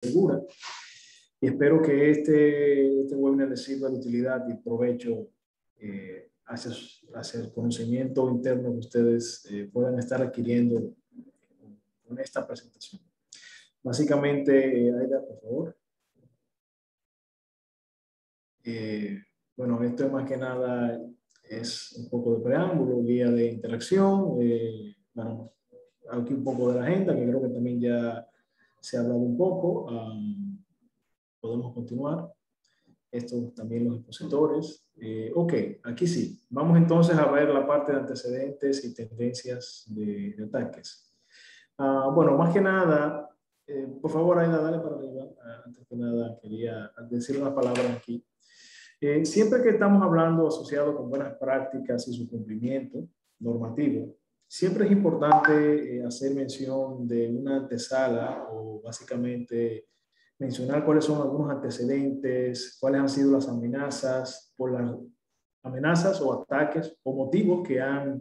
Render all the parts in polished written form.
segura. Y espero que este webinar les sirva de utilidad y provecho hacia el conocimiento interno que ustedes puedan estar adquiriendo con esta presentación. Básicamente, Aida, por favor. Bueno, esto más que nada es un poco de preámbulo, guía de interacción. Bueno, aquí un poco de la agenda, que creo que también ya se ha hablado un poco. Podemos continuar. Esto también los expositores. Ok, aquí sí. Vamos entonces a ver la parte de antecedentes y tendencias de ataques. Bueno, más que nada, por favor, Aida, dale para arriba. Antes que nada, quería decir unas palabras aquí. Siempre que estamos hablando asociado con buenas prácticas y su cumplimiento normativo, siempre es importante hacer mención de una antesala o básicamente mencionar cuáles son algunos antecedentes, cuáles han sido las amenazas, por las amenazas o ataques o motivos digamos,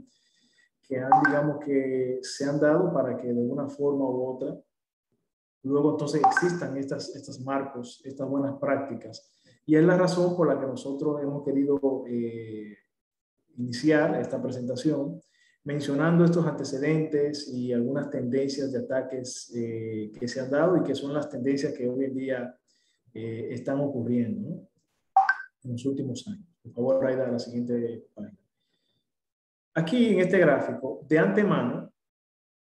que se han dado para que de una forma u otra luego entonces existan estos marcos, estas buenas prácticas. Y es la razón por la que nosotros hemos querido iniciar esta presentación mencionando estos antecedentes y algunas tendencias de ataques que se han dado y que son las tendencias que hoy en día están ocurriendo, ¿no?, en los últimos años. Por favor, Aida, a la siguiente página. Aquí en este gráfico, de antemano,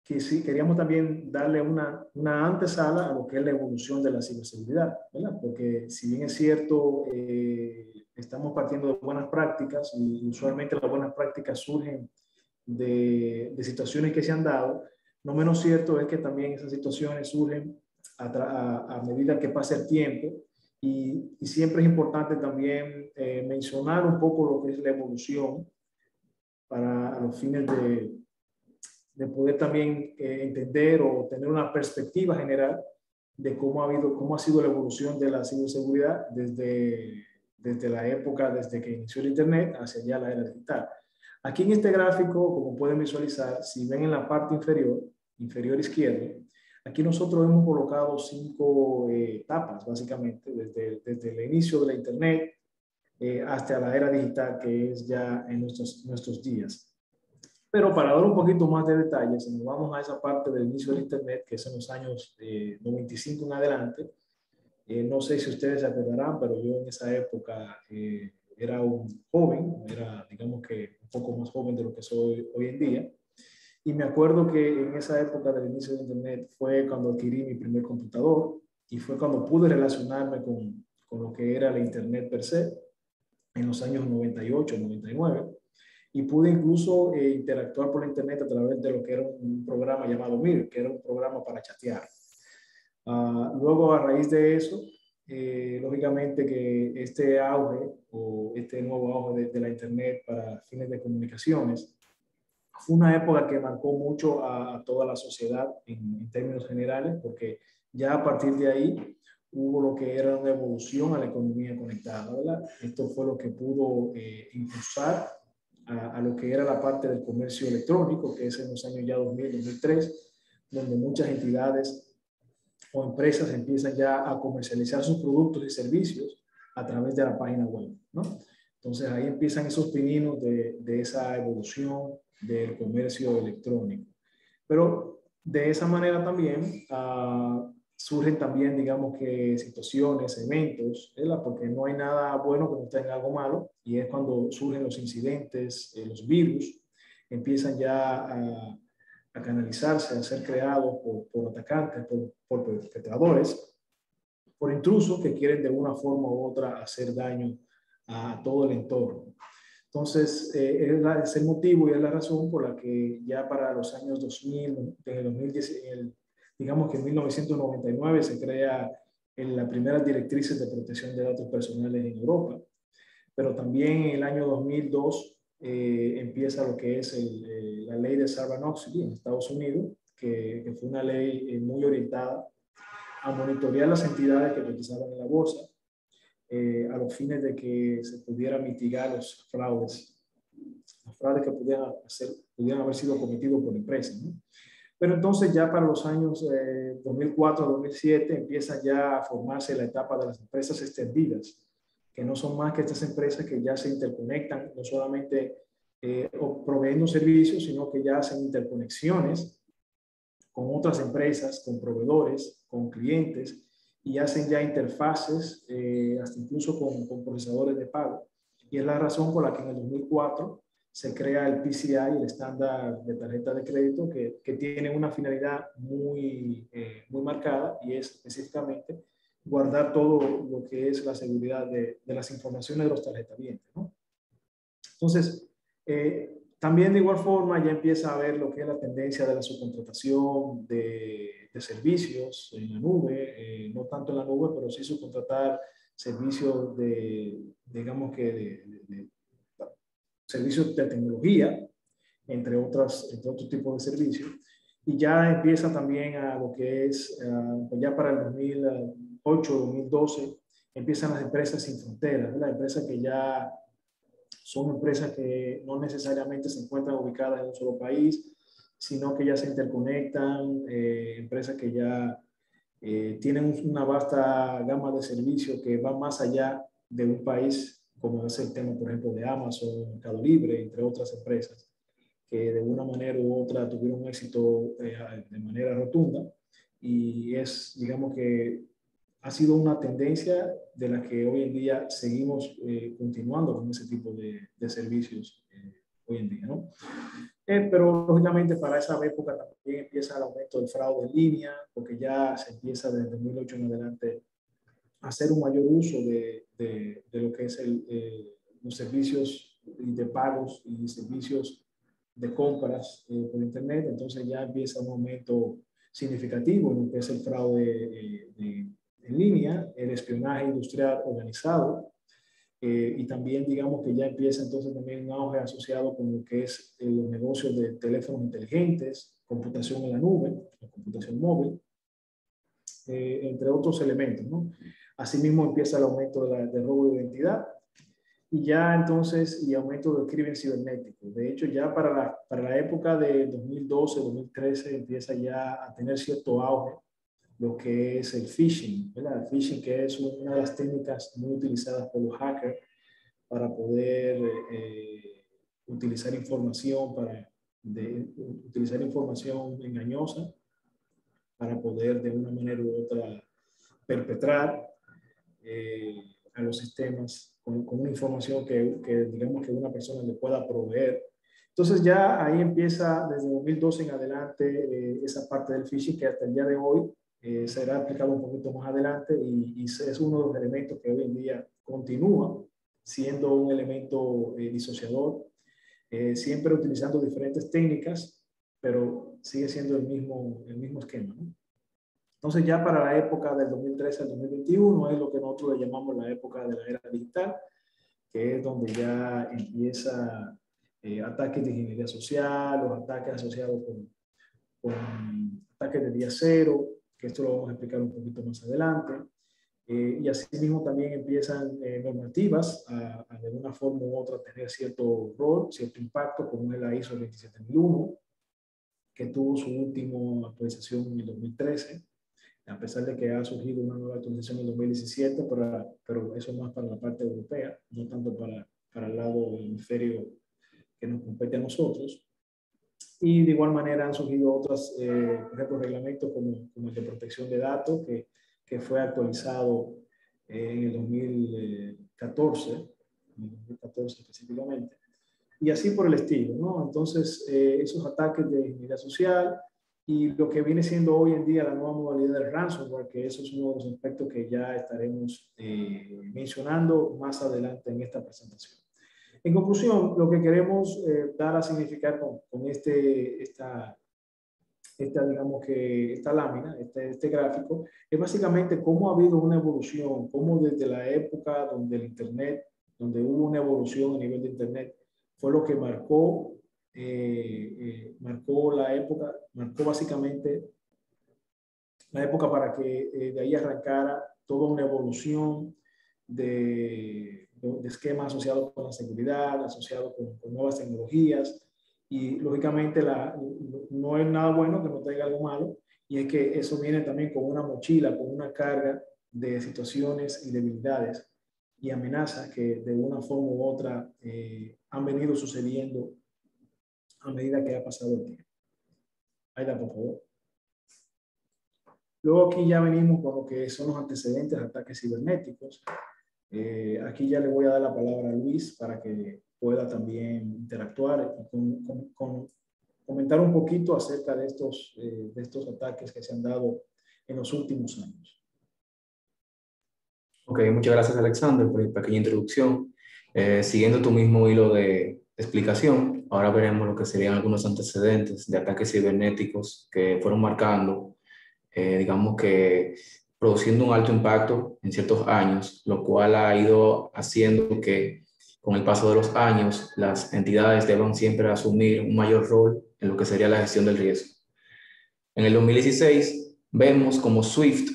que sí, queríamos también darle una antesala a lo que es la evolución de la ciberseguridad, ¿verdad? Porque si bien es cierto, estamos partiendo de buenas prácticas y usualmente las buenas prácticas surgen de situaciones que se han dado, no menos cierto es que también esas situaciones surgen a medida que pasa el tiempo y siempre es importante también mencionar un poco lo que es la evolución para a los fines de poder también entender o tener una perspectiva general de cómo ha sido la evolución de la ciberseguridad desde la época, desde que inició el Internet hacia allá la era digital. Aquí en este gráfico, como pueden visualizar, si ven en la parte inferior izquierda, aquí nosotros hemos colocado 5 etapas, básicamente, desde el inicio de la Internet hasta la era digital, que es ya en nuestros días. Pero para dar un poquito más de detalles, si nos vamos a esa parte del inicio del Internet, que es en los años 95 en adelante, no sé si ustedes se acordarán, pero yo en esa época era un joven, era digamos que un poco más joven de lo que soy hoy en día, y me acuerdo que en esa época del inicio del Internet fue cuando adquirí mi primer computador y fue cuando pude relacionarme con lo que era la Internet per se, en los años 98, 99. Y pude incluso interactuar por internet a través de lo que era un programa llamado Mir, que era un programa para chatear. Luego, a raíz de eso, lógicamente que este auge o este nuevo auge de la internet para fines de comunicaciones fue una época que marcó mucho a toda la sociedad en términos generales, porque ya a partir de ahí hubo lo que era una evolución a la economía conectada, ¿verdad? Esto fue lo que pudo impulsar a lo que era la parte del comercio electrónico, que es en los años ya 2000, 2003, donde muchas entidades o empresas empiezan ya a comercializar sus productos y servicios a través de la página web, ¿no? Entonces ahí empiezan esos pininos de esa evolución del comercio electrónico. Pero de esa manera también surgen también, digamos que situaciones, eventos, ¿verdad? Porque no hay nada bueno que no tenga algo malo, y es cuando surgen los incidentes, los virus, empiezan ya a canalizarse, a ser creados por atacantes, por perpetradores, por intrusos que quieren de una forma u otra hacer daño a todo el entorno. Entonces, es el motivo y es la razón por la que ya para los años 2000, desde 2010, digamos que en 1999 se crea la primera directrices de protección de datos personales en Europa, pero también en el año 2002 empieza lo que es la ley de Sarbanes-Oxley en Estados Unidos, que fue una ley muy orientada a monitorear las entidades que cotizaban en la bolsa, a los fines de que se pudiera mitigar los fraudes que pudieran haber sido cometidos por empresas, ¿no? Pero entonces ya para los años 2004-2007 empieza ya a formarse la etapa de las empresas extendidas, que no son más que estas empresas que ya se interconectan, no solamente proveyendo servicios, sino que ya hacen interconexiones con otras empresas, con proveedores, con clientes, y hacen ya interfaces, hasta incluso con procesadores de pago. Y es la razón por la que en el 2004 se crea el PCI, el estándar de tarjeta de crédito, que tiene una finalidad muy marcada, y es específicamente guardar todo lo que es la seguridad de las informaciones de los tarjetavientes, ¿no? Entonces, también de igual forma ya empieza a ver lo que es la tendencia de la subcontratación de servicios en la nube, no tanto en la nube, pero sí subcontratar servicios digamos que de servicios de tecnología, entre otros tipos de servicios. Y ya empieza también a lo que es, ya para el 2008, 2012, empiezan las empresas sin fronteras, las empresas que ya son empresas que no necesariamente se encuentran ubicadas en un solo país, sino que ya se interconectan, empresas que ya tienen una vasta gama de servicios que va más allá de un país, como es el tema, por ejemplo, de Amazon, Mercado Libre, entre otras empresas, que de una manera u otra tuvieron un éxito de manera rotunda, y es, digamos que ha sido una tendencia de la que hoy en día seguimos continuando con ese tipo de servicios hoy en día, ¿no? Pero lógicamente para esa época también empieza el aumento del fraude en línea, porque ya se empieza desde 2008 en adelante a hacer un mayor uso de lo que es los servicios de pagos y servicios de compras por Internet. Entonces ya empieza un aumento significativo en lo que es el fraude en línea, el espionaje industrial organizado, y también digamos que ya empieza entonces también un auge asociado con lo que es los negocios de teléfonos inteligentes, computación en la nube, la computación móvil, entre otros elementos, ¿no? Asimismo empieza el aumento de robo de identidad, y ya entonces, y aumento del crimen cibernético. De hecho, ya para la época de 2012, 2013 empieza ya a tener cierto auge lo que es el phishing, ¿verdad? El phishing, que es una de las técnicas muy utilizadas por los hackers para poder utilizar información utilizar información engañosa para poder de una manera u otra perpetrar a los sistemas con una información que digamos que una persona le pueda proveer. Entonces ya ahí empieza desde 2012 en adelante esa parte del phishing, que hasta el día de hoy será aplicado un poquito más adelante, y es uno de los elementos que hoy en día continúa siendo un elemento disociador, siempre utilizando diferentes técnicas, pero sigue siendo el mismo esquema, ¿no? Entonces ya para la época del 2013 al 2021 es lo que nosotros le llamamos la época de la era digital, que es donde ya empieza ataques de ingeniería social, los ataques asociados con ataques de día cero, que esto lo vamos a explicar un poquito más adelante. Y asimismo también empiezan normativas a de una forma u otra tener cierto rol, cierto impacto, como es la ISO 27001, que tuvo su última actualización en el 2013, a pesar de que ha surgido una nueva actualización en 2017, pero eso más para la parte europea, no tanto para el lado del hemisferio que nos compete a nosotros. Y de igual manera han surgido otros, por ejemplo, reglamentos como el de protección de datos, que fue actualizado en el 2014 específicamente, y así por el estilo, ¿no? Entonces, esos ataques de ingeniería social y lo que viene siendo hoy en día la nueva modalidad del ransomware, que eso es uno de los aspectos que ya estaremos mencionando más adelante en esta presentación. En conclusión, lo que queremos dar a significar con digamos que esta lámina, este gráfico, es básicamente cómo ha habido una evolución, cómo desde la época donde el Internet, donde hubo una evolución a nivel de Internet, fue lo que marcó la época, marcó básicamente la época para que de ahí arrancara toda una evolución de esquemas asociados con la seguridad, asociados con nuevas tecnologías, y lógicamente no es nada bueno que no traiga algo malo, y es que eso viene también con una mochila, con una carga de situaciones y debilidades y amenazas que de una forma u otra han venido sucediendo a medida que ha pasado el tiempo. Aida, por favor. Luego aquí ya venimos con lo que son los antecedentes de ataques cibernéticos. Aquí ya le voy a dar la palabra a Luis para que pueda también interactuar y comentar un poquito acerca de estos ataques que se han dado en los últimos años. Ok, muchas gracias Alexander por la pequeña introducción. Siguiendo tu mismo hilo de explicación, ahora veremos lo que serían algunos antecedentes de ataques cibernéticos que fueron marcando, digamos que produciendo un alto impacto en ciertos años, lo cual ha ido haciendo que con el paso de los años las entidades deban siempre asumir un mayor rol en lo que sería la gestión del riesgo. En el 2016 vemos como SWIFT,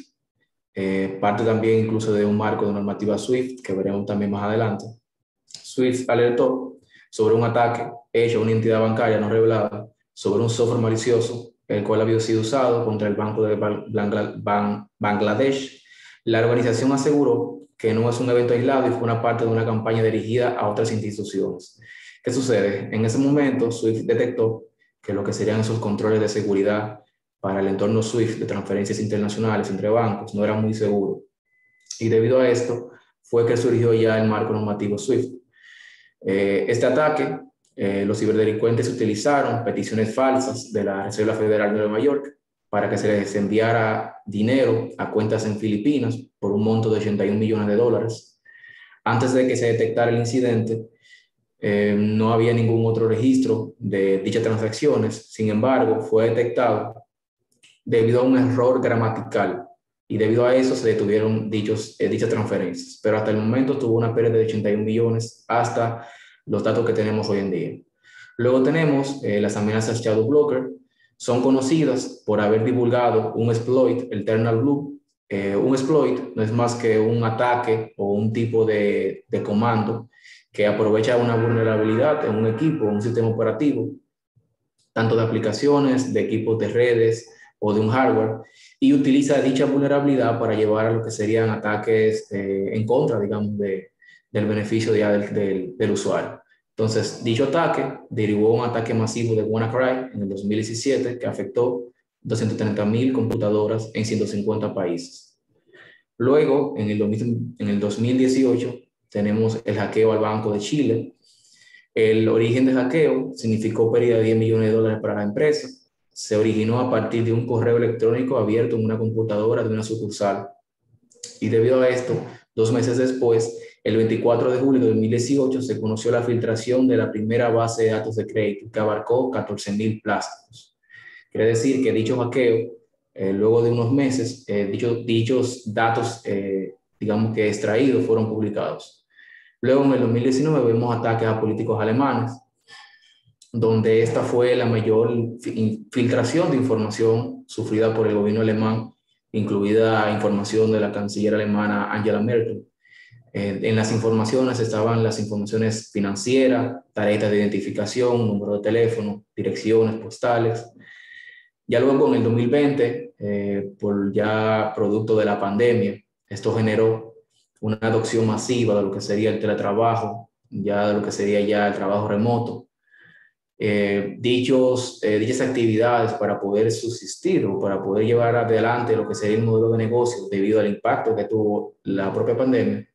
parte también incluso de un marco de normativa SWIFT, que veremos también más adelante. SWIFT alertó sobre un ataque hecho a una entidad bancaria no revelada sobre un software malicioso, el cual había sido usado contra el Banco de Bangladesh. La organización aseguró que no es un evento aislado y fue una parte de una campaña dirigida a otras instituciones. ¿Qué sucede? En ese momento, SWIFT detectó que lo que serían esos controles de seguridad para el entorno SWIFT de transferencias internacionales entre bancos no era muy seguro. Y debido a esto fue que surgió ya el marco normativo SWIFT. Este ataque, los ciberdelincuentes utilizaron peticiones falsas de la Reserva Federal de Nueva York para que se les enviara dinero a cuentas en Filipinas por un monto de $81 millones. Antes de que se detectara el incidente, no había ningún otro registro de dichas transacciones. Sin embargo, fue detectado debido a un error gramatical y debido a eso se detuvieron dichas transferencias. Pero hasta el momento tuvo una pérdida de 81 millones hasta los datos que tenemos hoy en día. Luego tenemos las amenazas Shadow Broker. Son conocidas por haber divulgado un exploit, el Eternal Blue. Un exploit no es más que un ataque o un tipo de comando que aprovecha una vulnerabilidad en un equipo, un sistema operativo, tanto de aplicaciones, de equipos de redes o de un hardware, y utiliza dicha vulnerabilidad para llevar a lo que serían ataques en contra, digamos, del beneficio ya del usuario. Entonces, dicho ataque derivó un ataque masivo de WannaCry en el 2017 que afectó 230,000 computadoras en 150 países. Luego, en el 2018, tenemos el hackeo al Banco de Chile. El origen del hackeo significó pérdida de $10 millones para la empresa. Se originó a partir de un correo electrónico abierto en una computadora de una sucursal. Y debido a esto, 2 meses después, el 24 de julio de 2018, se conoció la filtración de la primera base de datos de crédito, que abarcó 14,000 plásticos. Quiere decir que dicho hackeo, luego de unos meses, dichos datos, digamos que extraídos, fueron publicados. Luego, en el 2019, vemos ataques a políticos alemanes, donde esta fue la mayor filtración de información sufrida por el gobierno alemán, incluida información de la canciller alemana Angela Merkel. En las informaciones estaban las informaciones financieras, tarjetas de identificación, número de teléfono, direcciones postales. Ya luego en el 2020, por ya producto de la pandemia, esto generó una adopción masiva de lo que sería el teletrabajo, ya de lo que sería ya el trabajo remoto. Dichas actividades para poder subsistir o para poder llevar adelante lo que sería el modelo de negocio debido al impacto que tuvo la propia pandemia,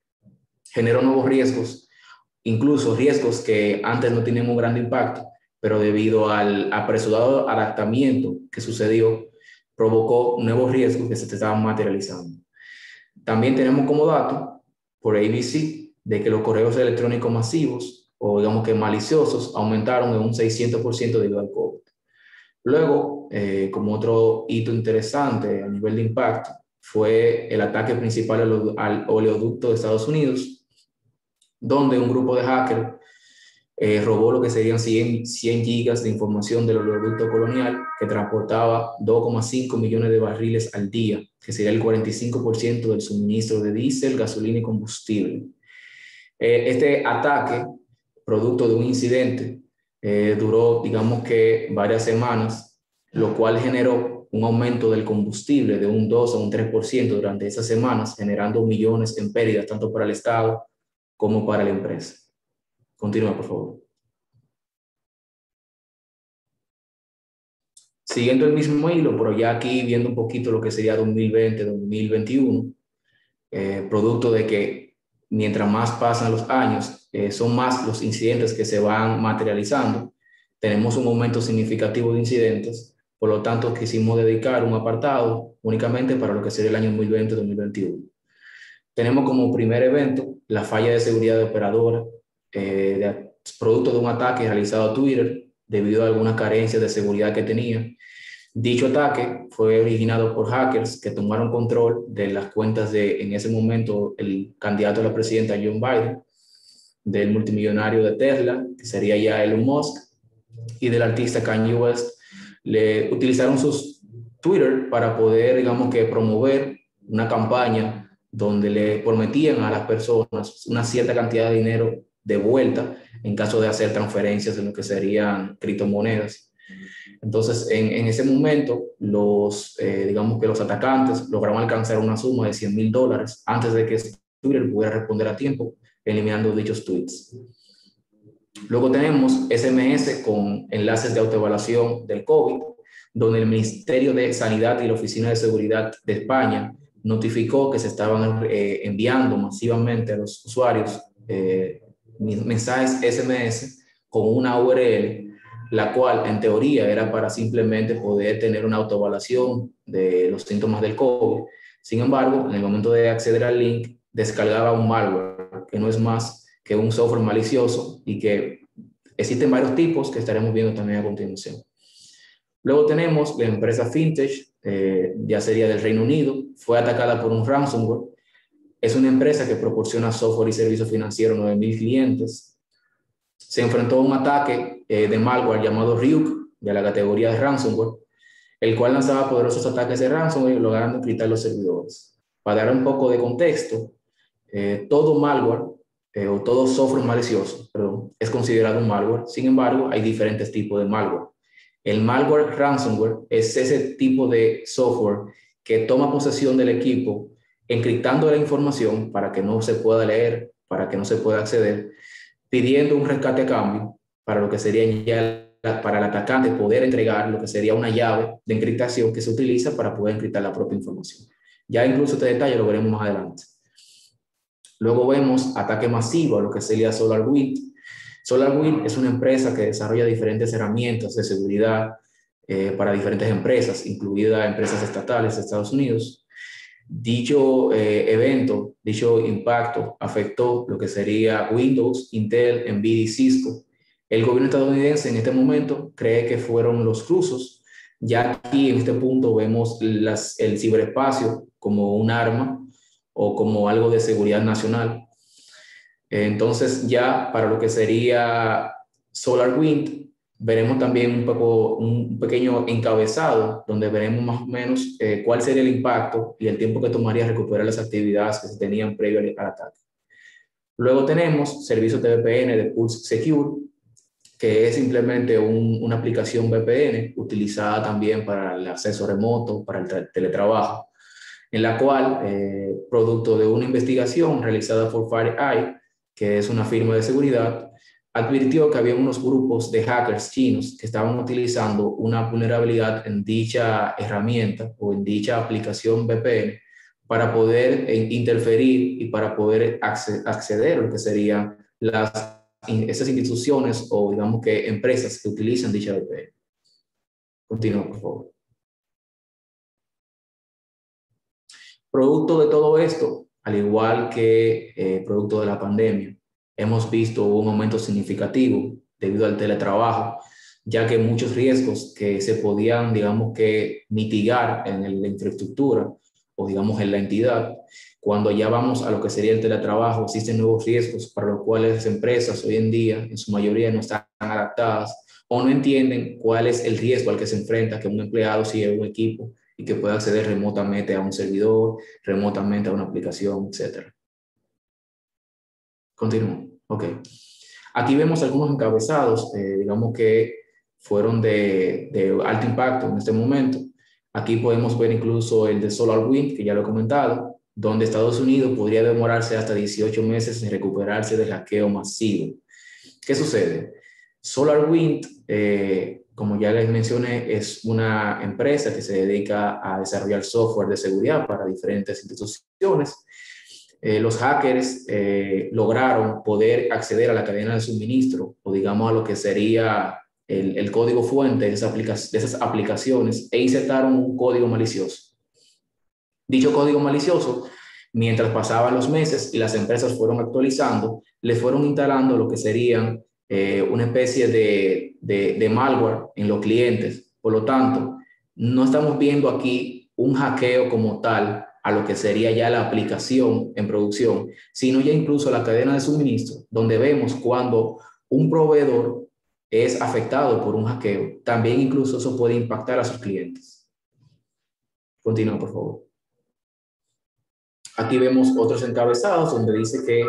generó nuevos riesgos, incluso riesgos que antes no tenían un gran impacto, pero debido al apresurado adaptamiento que sucedió, provocó nuevos riesgos que se estaban materializando. También tenemos como dato por ABC de que los correos electrónicos masivos o digamos que maliciosos aumentaron en un 600% debido al COVID. Luego, como otro hito interesante a nivel de impacto, fue el ataque principal al oleoducto de Estados Unidos, donde un grupo de hackers robó lo que serían 100 gigas de información del oleoducto colonial que transportaba 2,5 millones de barriles al día, que sería el 45% del suministro de diésel, gasolina y combustible. Este ataque, producto de un incidente, duró, digamos que varias semanas, lo cual generó un aumento del combustible de un 2 a un 3% durante esas semanas, generando millones en pérdidas, tanto para el Estado como para la empresa. Continúa, por favor. Siguiendo el mismo hilo, pero ya aquí viendo un poquito lo que sería 2020, 2021, producto de que mientras más pasan los años, son más los incidentes que se van materializando. Tenemos un aumento significativo de incidentes, por lo tanto quisimos dedicar un apartado únicamente para lo que sería el año 2020-2021. Tenemos como primer evento la falla de seguridad de operadora, producto de un ataque realizado a Twitter debido a algunas carencias de seguridad que tenía. Dicho ataque fue originado por hackers que tomaron control de las cuentas de, en ese momento, el candidato a la presidenta Joe Biden, del multimillonario de Tesla, que sería ya Elon Musk, y del artista Kanye West. Le utilizaron sus Twitter para poder, digamos que, promover una campaña donde le prometían a las personas una cierta cantidad de dinero de vuelta en caso de hacer transferencias en lo que serían criptomonedas. Entonces, en ese momento, digamos que los atacantes lograron alcanzar una suma de $100,000 antes de que Twitter pudiera responder a tiempo, eliminando dichos tweets. Luego tenemos SMS con enlaces de autoevaluación del COVID, donde el Ministerio de Sanidad y la Oficina de Seguridad de España notificó que se estaban enviando masivamente a los usuarios mensajes SMS con una URL, la cual en teoría era para simplemente poder tener una autoevaluación de los síntomas del COVID. Sin embargo, en el momento de acceder al link, descargaba un malware, que no es más que un software malicioso y que existen varios tipos que estaremos viendo también a continuación. Luego tenemos la empresa Fintech, ya sería del Reino Unido, fue atacada por un ransomware. Es una empresa que proporciona software y servicios financieros a 9,000 clientes. Se enfrentó a un ataque de malware llamado Ryuk, de la categoría de ransomware, el cual lanzaba poderosos ataques de ransomware logrando encriptar los servidores. Para dar un poco de contexto, todo malware o todo software malicioso, es considerado un malware. Sin embargo, hay diferentes tipos de malware. El malware ransomware es ese tipo de software que toma posesión del equipo, encriptando la información para que no se pueda leer, para que no se pueda acceder, pidiendo un rescate a cambio para lo que sería ya para el atacante poder entregar lo que sería una llave de encriptación que se utiliza para poder encriptar la propia información. Ya incluso este detalle lo veremos más adelante. Luego vemos ataque masivo a lo que sería SolarWinds. SolarWinds es una empresa que desarrolla diferentes herramientas de seguridad para diferentes empresas, incluidas empresas estatales de Estados Unidos. Dicho evento, dicho impacto afectó lo que sería Windows, Intel, Nvidia y Cisco. El gobierno estadounidense en este momento cree que fueron los rusos. Ya aquí en este punto vemos el ciberespacio como un arma o como algo de seguridad nacional. Entonces ya para lo que sería SolarWinds, veremos también un pequeño encabezado donde veremos más o menos cuál sería el impacto y el tiempo que tomaría recuperar las actividades que se tenían previo al ataque. Luego tenemos servicios de VPN de Pulse Secure, que es simplemente una aplicación VPN utilizada también para el acceso remoto, para el teletrabajo, en la cual, producto de una investigación realizada por FireEye, que es una firma de seguridad, advirtió que había unos grupos de hackers chinos que estaban utilizando una vulnerabilidad en dicha herramienta o en dicha aplicación VPN para poder interferir y para poder acceder a lo que serían esas instituciones o digamos que empresas que utilizan dicha VPN. Continúa, por favor. Producto de todo esto, al igual que producto de la pandemia, hemos visto un aumento significativo debido al teletrabajo, ya que muchos riesgos que se podían, digamos que, mitigar en la infraestructura o, digamos, en la entidad, cuando ya vamos a lo que sería el teletrabajo, existen nuevos riesgos para los cuales las empresas hoy en día, en su mayoría, no están adaptadas o no entienden cuál es el riesgo al que se enfrenta que un empleado sigue un equipo y que pueda acceder remotamente a un servidor, remotamente a una aplicación, etc. Continúo. Ok. Aquí vemos algunos encabezados, digamos que fueron de alto impacto en este momento. Aquí podemos ver incluso el de SolarWinds, que ya lo he comentado, donde Estados Unidos podría demorarse hasta 18 meses en recuperarse del hackeo masivo. ¿Qué sucede? SolarWinds, como ya les mencioné, es una empresa que se dedica a desarrollar software de seguridad para diferentes instituciones. Los hackers lograron poder acceder a la cadena de suministro o digamos a lo que sería el código fuente de esas aplicaciones e insertaron un código malicioso. Dicho código malicioso, mientras pasaban los meses y las empresas fueron actualizando, le fueron instalando lo que serían una especie de malware en los clientes. Por lo tanto, no estamos viendo aquí un hackeo como tal a lo que sería ya la aplicación en producción, sino ya incluso la cadena de suministro, donde vemos cuando un proveedor es afectado por un hackeo, también incluso eso puede impactar a sus clientes. Continúa, por favor. Aquí vemos otros encabezados donde dice que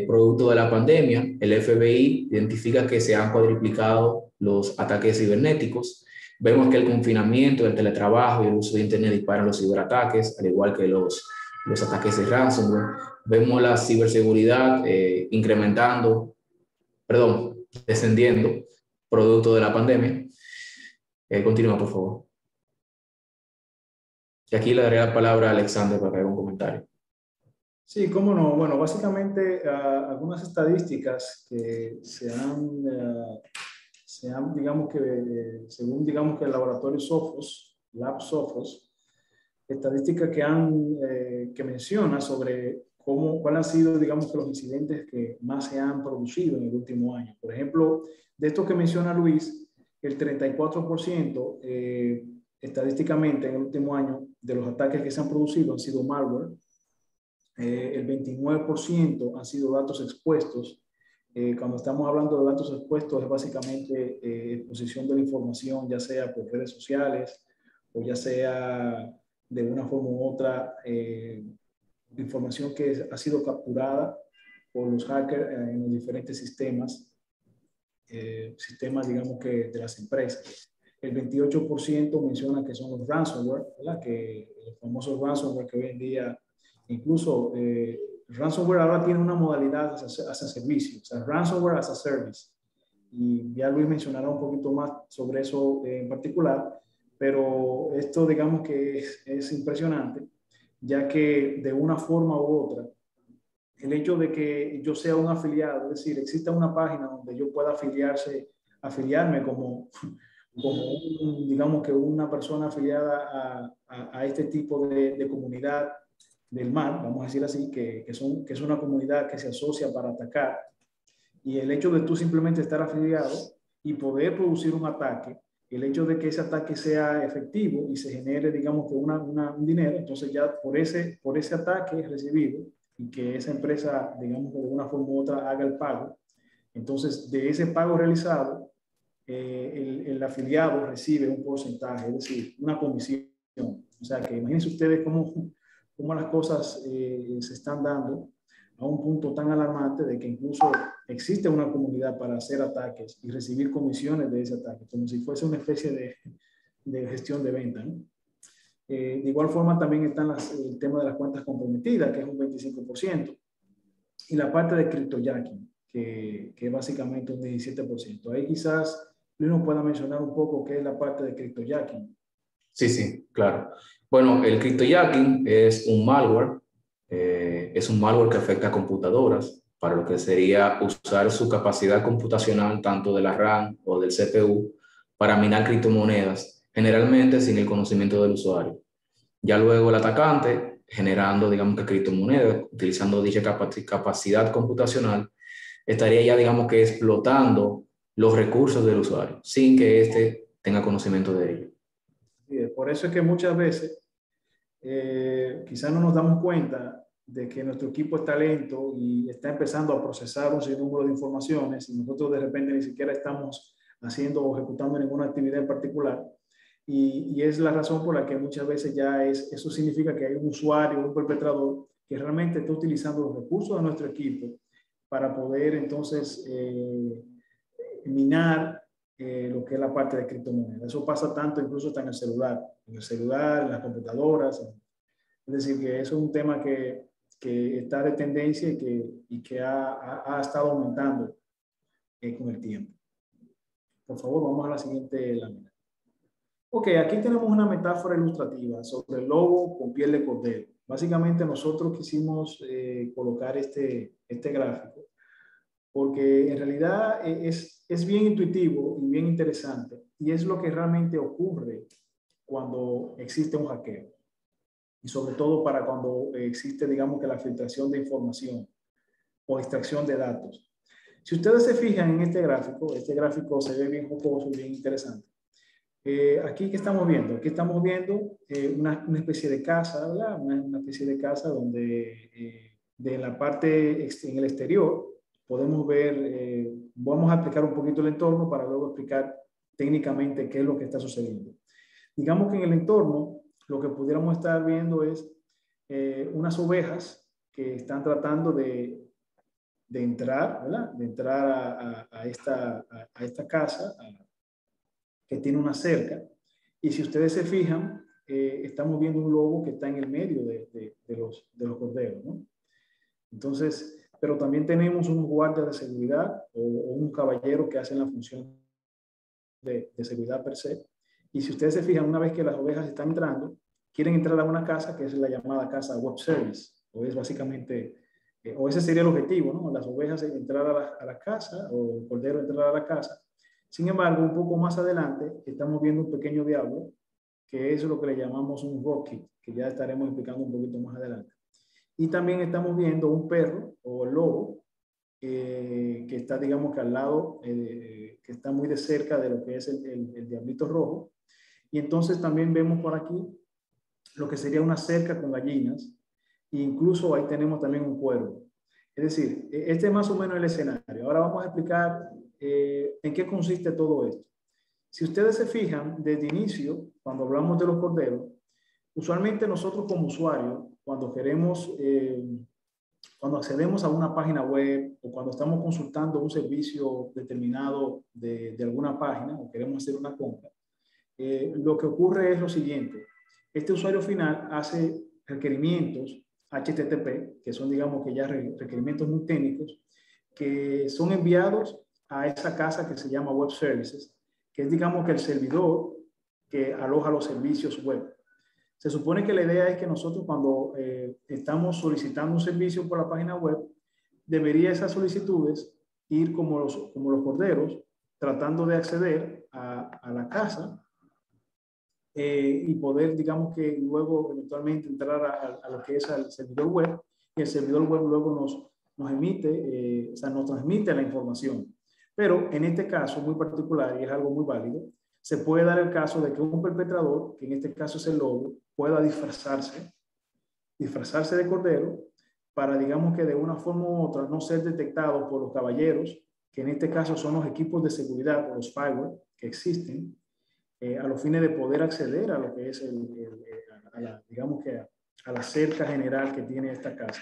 producto de la pandemia, el FBI identifica que se han cuadriplicado los ataques cibernéticos. Vemos que el confinamiento, el teletrabajo y el uso de Internet disparan los ciberataques, al igual que los ataques de ransomware. Vemos la ciberseguridad descendiendo, producto de la pandemia. Continúa, por favor. Y aquí le daré la palabra a Alexander para que haga un comentario. Sí, cómo no. Bueno, básicamente algunas estadísticas que se han, digamos que, según digamos que el laboratorio Sophos, Lab Sophos, estadísticas que menciona sobre cuáles han sido, digamos que los incidentes que más se han producido en el último año. Por ejemplo, de esto que menciona Luis, el 34% estadísticamente en el último año de los ataques que se han producido han sido malware. El 29% han sido datos expuestos. Cuando estamos hablando de datos expuestos es básicamente exposición de la información, ya sea por redes sociales o ya sea de una forma u otra información que ha sido capturada por los hackers en los diferentes sistemas, digamos que de las empresas. El 28% menciona que son los ransomware, ¿verdad? Que los famosos ransomware que hoy en día, incluso ransomware ahora tiene una modalidad hacia servicio, o sea, ransomware as a service. Y ya Luis mencionará un poquito más sobre eso en particular, pero esto digamos que es impresionante, ya que de una forma u otra, el hecho de que yo sea un afiliado, es decir, exista una página donde yo pueda afiliarme como digamos que una persona afiliada a este tipo de comunidad del mal, vamos a decir así, que es una comunidad que se asocia para atacar, y el hecho de tú simplemente estar afiliado y poder producir un ataque, el hecho de que ese ataque sea efectivo y se genere, digamos que un dinero, entonces ya por ese ataque recibido y que esa empresa, digamos que de una forma u otra haga el pago, entonces de ese pago realizado, el afiliado recibe un porcentaje, es decir, una comisión. O sea que imagínense ustedes cómo las cosas se están dando a un punto tan alarmante de que incluso existe una comunidad para hacer ataques y recibir comisiones de ese ataque, como si fuese una especie de gestión de venta, ¿no? De igual forma también están el tema de las cuentas comprometidas, que es un 25%, y la parte de cryptojacking, que es básicamente un 17%. Ahí quizás Luis nos pueda mencionar un poco qué es la parte de cryptojacking. Sí, claro. Bueno, el cryptojacking es un malware que afecta a computadoras para lo que sería usar su capacidad computacional tanto de la RAM o del CPU para minar criptomonedas, generalmente sin el conocimiento del usuario. Ya luego el atacante, generando, digamos que criptomonedas, utilizando dicha capacidad computacional, estaría ya, digamos que explotando los recursos del usuario sin que éste tenga conocimiento de ello. Por eso es que muchas veces quizás no nos damos cuenta de que nuestro equipo está lento y está empezando a procesar un sinnúmero de informaciones y nosotros de repente ni siquiera estamos haciendo o ejecutando ninguna actividad en particular. Y es la razón por la que muchas veces eso significa que hay un usuario, un perpetrador que realmente está utilizando los recursos de nuestro equipo para poder entonces minar lo que es la parte de criptomonedas. Eso pasa tanto incluso hasta en el celular, en las computadoras. Es decir, que eso es un tema que está de tendencia y que ha estado aumentando con el tiempo. Por favor, vamos a la siguiente lámina. Ok, aquí tenemos una metáfora ilustrativa sobre el lobo con piel de cordero. Básicamente nosotros quisimos colocar este gráfico porque en realidad es bien intuitivo y bien interesante y es lo que realmente ocurre cuando existe un hackeo y sobre todo para cuando existe, digamos, que la filtración de información o extracción de datos. Si ustedes se fijan en este gráfico se ve bien jocoso y bien interesante. Aquí, ¿qué estamos viendo? Aquí estamos viendo una especie de casa, ¿verdad? Una especie de casa donde de la parte en el exterior podemos ver, vamos a explicar un poquito el entorno para luego explicar técnicamente qué es lo que está sucediendo. Digamos que en el entorno lo que pudiéramos estar viendo es unas ovejas que están tratando de entrar, ¿verdad? De entrar a esta casa, que tiene una cerca. Y si ustedes se fijan, estamos viendo un lobo que está en el medio de los corderos, ¿no? Entonces, pero también tenemos un guardia de seguridad o un caballero que hace la función de seguridad per se. Y si ustedes se fijan, una vez que las ovejas están entrando, quieren entrar a una casa que es la llamada casa web service, o es básicamente, o ese sería el objetivo, ¿no? Las ovejas entrar a la casa o el cordero entrar a la casa. Sin embargo, un poco más adelante estamos viendo un pequeño diablo, que es lo que le llamamos un rootkit, que ya estaremos explicando un poquito más adelante. Y también estamos viendo un perro o el lobo, que está, digamos, que al lado, que está muy de cerca de lo que es el diablito rojo. Y entonces también vemos por aquí lo que sería una cerca con gallinas, e incluso ahí tenemos también un cuervo. Es decir, este es más o menos el escenario. Ahora vamos a explicar en qué consiste todo esto. Si ustedes se fijan, desde inicio, cuando hablamos de los corderos, usualmente nosotros como usuarios, cuando queremos, cuando accedemos a una página web o cuando estamos consultando un servicio determinado de alguna página o queremos hacer una compra, lo que ocurre es lo siguiente. Este usuario final hace requerimientos HTTP, que son, digamos, que ya requerimientos muy técnicos, que son enviados a esa casa que se llama Web Services, que es, digamos, que el servidor que aloja los servicios web. Se supone que la idea es que nosotros cuando estamos solicitando un servicio por la página web, debería esas solicitudes ir como los corderos, tratando de acceder a la casa y poder, digamos, que luego eventualmente entrar a lo que es el servidor web, y el servidor web luego nos emite, o sea, nos transmite la información. Pero en este caso muy particular, y es algo muy válido, se puede dar el caso de que un perpetrador, que en este caso es el lobo, pueda disfrazarse de cordero para, digamos, que de una forma u otra no ser detectado por los caballeros, que en este caso son los equipos de seguridad o los firewall que existen, a los fines de poder acceder a lo que es digamos que a la cerca general que tiene esta casa.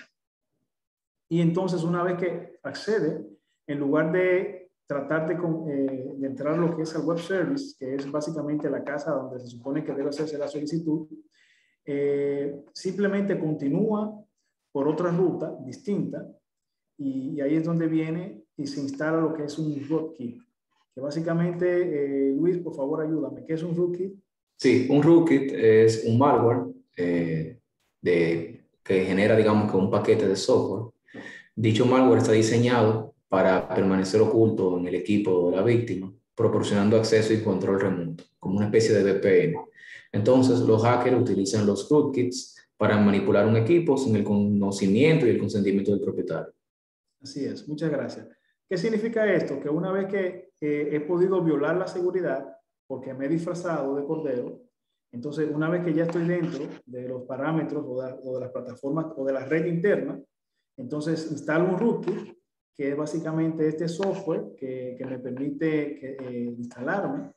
Y entonces, una vez que accede, en lugar de tratar de entrar a lo que es el web service, que es básicamente la casa donde se supone que debe hacerse la solicitud, simplemente continúa por otra ruta distinta y ahí es donde viene y se instala lo que es un rootkit. Que básicamente, Luis, por favor, ayúdame. ¿Qué es un rootkit? Sí, un rootkit es un malware que genera, digamos, que un paquete de software. Dicho malware está diseñado para permanecer oculto en el equipo de la víctima, proporcionando acceso y control remoto, como una especie de VPN. Entonces, los hackers utilizan los rootkits para manipular un equipo sin el conocimiento y el consentimiento del propietario. Así es, muchas gracias. ¿Qué significa esto? Que una vez que he podido violar la seguridad, porque me he disfrazado de cordero, entonces una vez que ya estoy dentro de los parámetros o de las plataformas o de la red interna, entonces instalo un rootkit, que es básicamente este software que me permite instalarme.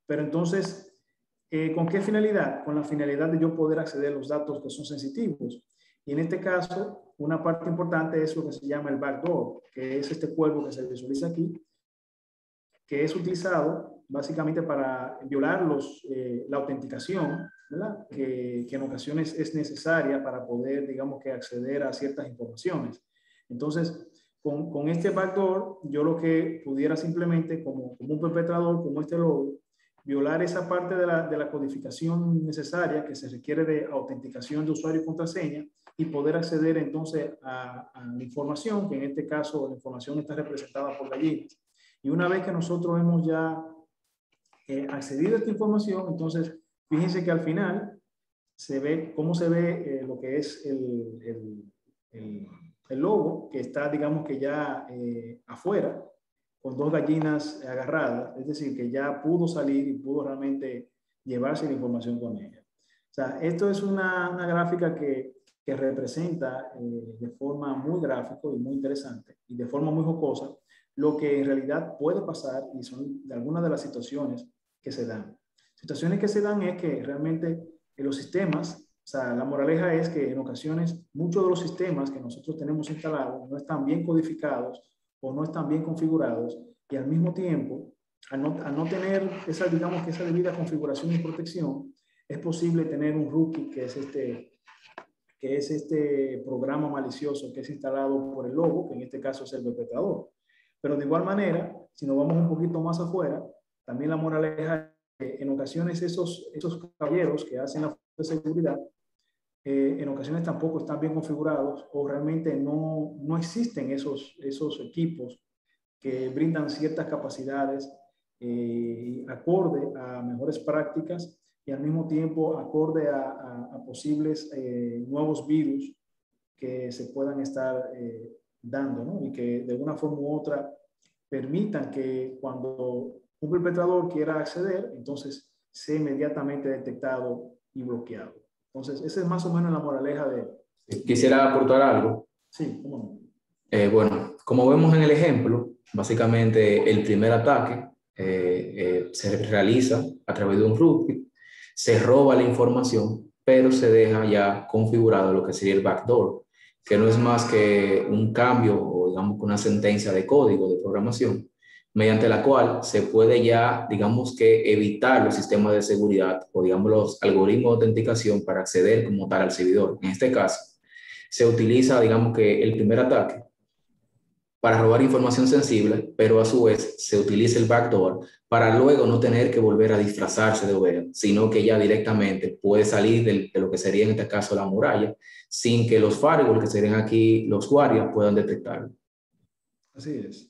Pero entonces, ¿con qué finalidad? Con la finalidad de yo poder acceder a los datos que son sensitivos. Y en este caso, una parte importante es lo que se llama el backdoor, que es este cuerpo que se visualiza aquí, que es utilizado básicamente para violar la autenticación, ¿verdad? Que en ocasiones es necesaria para poder, digamos que, acceder a ciertas informaciones. Entonces, con este backdoor, yo lo que pudiera simplemente, como un perpetrador, como este logo, violar esa parte de la codificación necesaria que se requiere de autenticación de usuario y contraseña y poder acceder entonces a la información, que en este caso la información está representada por gallinas. Y una vez que nosotros hemos ya accedido a esta información, entonces fíjense que al final se ve cómo se ve lo que es el logo, que está, digamos que ya afuera, con dos gallinas agarradas, es decir, que ya pudo salir y pudo realmente llevarse la información con ella. O sea, esto es una gráfica que representa de forma muy gráfica y muy interesante y de forma muy jocosa lo que en realidad puede pasar y son algunas de las situaciones que se dan. Situaciones que se dan es que realmente en los sistemas, o sea, la moraleja es que en ocasiones muchos de los sistemas que nosotros tenemos instalados no están bien codificados o no están bien configurados y al mismo tiempo, al no tener esa, digamos que esa debida configuración y protección, es posible tener un rootkit que es este programa malicioso que es instalado por el logo, que en este caso es el perpetrador. Pero de igual manera, si nos vamos un poquito más afuera, también la moraleja es que en ocasiones esos caballeros que hacen la función de seguridad, en ocasiones tampoco están bien configurados o realmente no existen esos equipos que brindan ciertas capacidades acorde a mejores prácticas y al mismo tiempo acorde a posibles nuevos virus que se puedan estar dando, ¿no? Y que de una forma u otra permitan que cuando un perpetrador quiera acceder, entonces sea inmediatamente detectado y bloqueado. Entonces, esa es más o menos la moraleja de... Quisiera aportar algo. Sí, cómo no. Bueno, como vemos en el ejemplo, básicamente el primer ataque se realiza a través de un rootkit, se roba la información, pero se deja ya configurado lo que sería el backdoor, que no es más que un cambio o digamos que una sentencia de código de programación, mediante la cual se puede ya, digamos que evitar los sistemas de seguridad o digamos los algoritmos de autenticación para acceder como tal al servidor. En este caso, se utiliza, digamos que el primer ataque para robar información sensible, pero a su vez se utiliza el backdoor para luego no tener que volver a disfrazarse de oveja, sino que ya directamente puede salir de lo que sería en este caso la muralla, sin que los firewalls, que serían aquí los guardias, puedan detectarlo. Así es.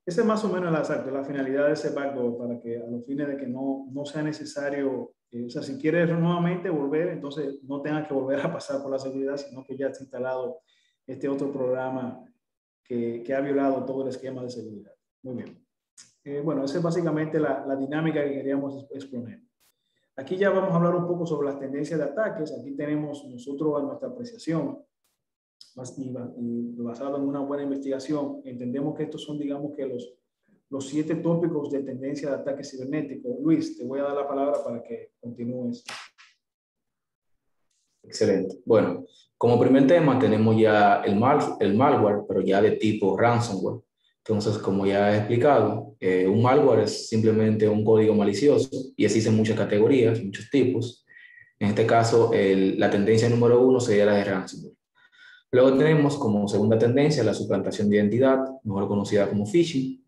Esa es más o menos la finalidad de ese backdoor, para que a los fines de que no sea necesario, o sea, si quieres nuevamente volver, entonces no tengas que volver a pasar por la seguridad, sino que ya está instalado este otro programa que ha violado todo el esquema de seguridad. Muy bien. Bueno, esa es básicamente la dinámica que queríamos exponer. Aquí ya vamos a hablar un poco sobre las tendencias de ataques. Aquí tenemos nosotros a nuestra apreciación y basado en una buena investigación, entendemos que estos son, digamos que los 7 tópicos de tendencia de ataque cibernético. Luis, te voy a dar la palabra para que continúes. Excelente. Bueno, como primer tema tenemos ya el malware, pero ya de tipo ransomware. Entonces, como ya he explicado, un malware es simplemente un código malicioso y existen muchas categorías, muchos tipos. En este caso, la tendencia número 1 sería la de ransomware. Luego tenemos como segunda tendencia la suplantación de identidad, mejor conocida como phishing,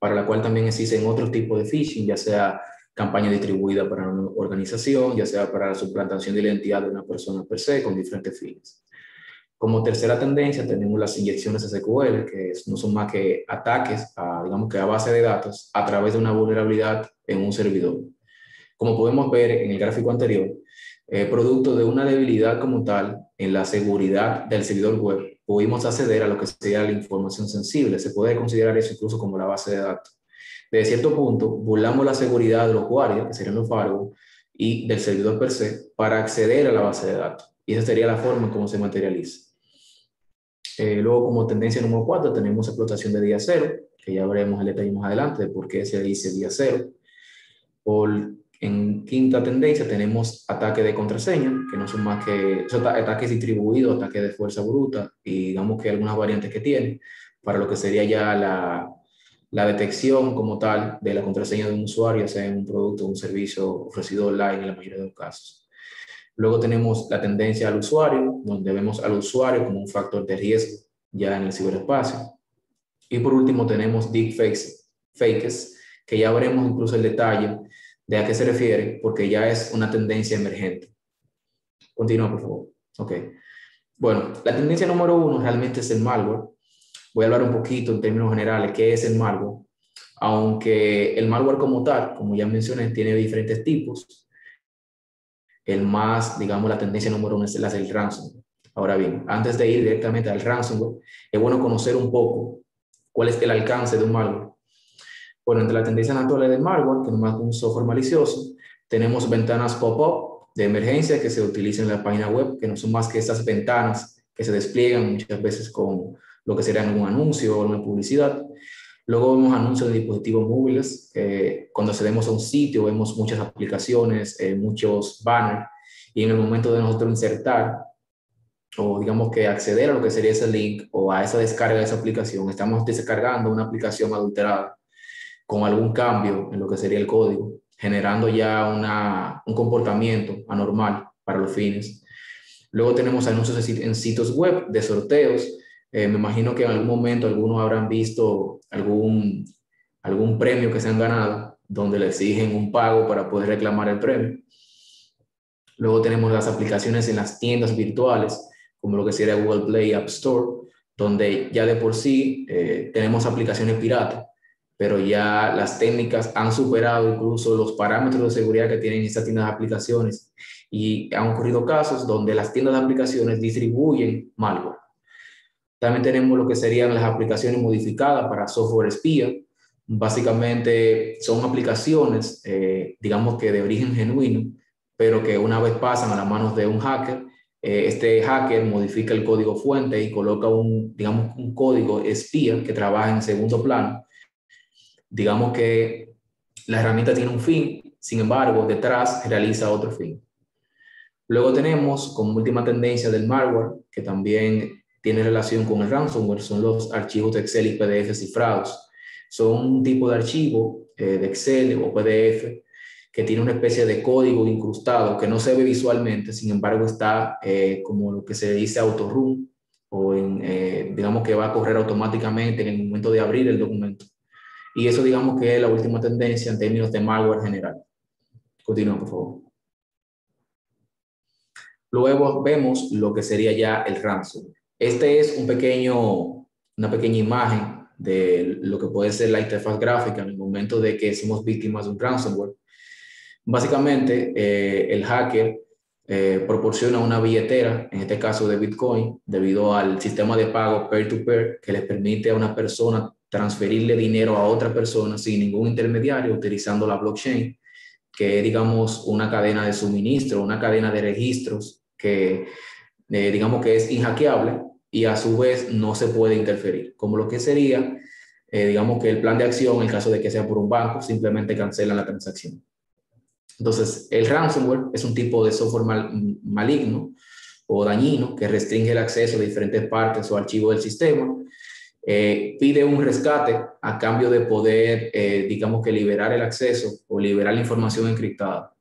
para la cual también existen otros tipos de phishing, ya sea campaña distribuida para una organización, ya sea para la suplantación de la identidad de una persona per se, con diferentes fines. Como tercera tendencia tenemos las inyecciones SQL, que no son más que ataques digamos que a base de datos a través de una vulnerabilidad en un servidor. Como podemos ver en el gráfico anterior, producto de una debilidad como tal en la seguridad del servidor web, pudimos acceder a lo que sería la información sensible. Se puede considerar eso incluso como la base de datos. Desde cierto punto, burlamos la seguridad de los usuarios, que serían los firewalls, y del servidor per se, para acceder a la base de datos. Y esa sería la forma en cómo se materializa. Luego, como tendencia número 4, tenemos explotación de día cero, que ya veremos el detalle más adelante de por qué se dice día cero. En quinta tendencia tenemos ataque de contraseña, que no son más que ataques distribuidos, ataques de fuerza bruta y digamos que algunas variantes que tiene para lo que sería ya la detección como tal de la contraseña de un usuario, sea en un producto o un servicio ofrecido online en la mayoría de los casos. Luego tenemos la tendencia al usuario, donde vemos al usuario como un factor de riesgo ya en el ciberespacio. Y por último tenemos deepfakes, que ya veremos incluso el detalle de a qué se refiere, porque ya es una tendencia emergente. Continúa, por favor. Ok. Bueno, la tendencia número 1 realmente es el malware. Voy a hablar un poquito en términos generales qué es el malware, aunque el malware como tal, como ya mencioné, tiene diferentes tipos. El más, digamos, la tendencia número 1 es la del ransomware. Ahora bien, antes de ir directamente al ransomware, es bueno conocer un poco cuál es el alcance de un malware. Bueno, entre las tendencias naturales del malware, que no es un software malicioso, tenemos ventanas pop-up de emergencia que se utilizan en la página web, que no son más que estas ventanas que se despliegan muchas veces con lo que sería un anuncio o una publicidad. Luego vemos anuncios de dispositivos móviles. Cuando accedemos a un sitio vemos muchas aplicaciones, muchos banners, y en el momento de nosotros insertar o digamos que acceder a lo que sería ese link o a esa descarga de esa aplicación, estamos descargando una aplicación adulterada con algún cambio en lo que sería el código, generando ya un comportamiento anormal para los fines. Luego tenemos anuncios en sitios web de sorteos. Me imagino que en algún momento algunos habrán visto algún premio que se han ganado, donde le exigen un pago para poder reclamar el premio. Luego tenemos las aplicaciones en las tiendas virtuales, como lo que sería Google Play App Store, donde ya de por sí tenemos aplicaciones piratas, pero ya las técnicas han superado incluso los parámetros de seguridad que tienen estas tiendas de aplicaciones y han ocurrido casos donde las tiendas de aplicaciones distribuyen malware. También tenemos lo que serían las aplicaciones modificadas para software espía. Básicamente son aplicaciones, digamos que de origen genuino, pero que una vez pasan a las manos de un hacker, este hacker modifica el código fuente y coloca digamos, un código espía que trabaja en segundo plano. Digamos que la herramienta tiene un fin, sin embargo, detrás realiza otro fin. Luego tenemos como última tendencia del malware, que también tiene relación con el ransomware, son los archivos de Excel y PDF cifrados. Son un tipo de archivo de Excel o PDF que tiene una especie de código incrustado que no se ve visualmente, sin embargo está como lo que se dice autorun, o digamos que va a correr automáticamente en el momento de abrir el documento. Y eso digamos que es la última tendencia en términos de malware general. Continúa, por favor. Luego vemos lo que sería ya el ransomware. Este es una pequeña imagen de lo que puede ser la interfaz gráfica en el momento de que somos víctimas de un ransomware. Básicamente, el hacker proporciona una billetera, en este caso de Bitcoin, debido al sistema de pago peer-to-peer que le permite a una persona transferirle dinero a otra persona sin ningún intermediario utilizando la blockchain, que es, digamos, una cadena de suministro, una cadena de registros que, digamos, que es inhackeable y a su vez no se puede interferir, como lo que sería, digamos, que el plan de acción, en el caso de que sea por un banco, simplemente cancelan la transacción. Entonces, el ransomware es un tipo de software maligno o dañino que restringe el acceso a diferentes partes o archivos del sistema. Pide un rescate a cambio de poder, digamos que liberar el acceso o liberar la información encriptada.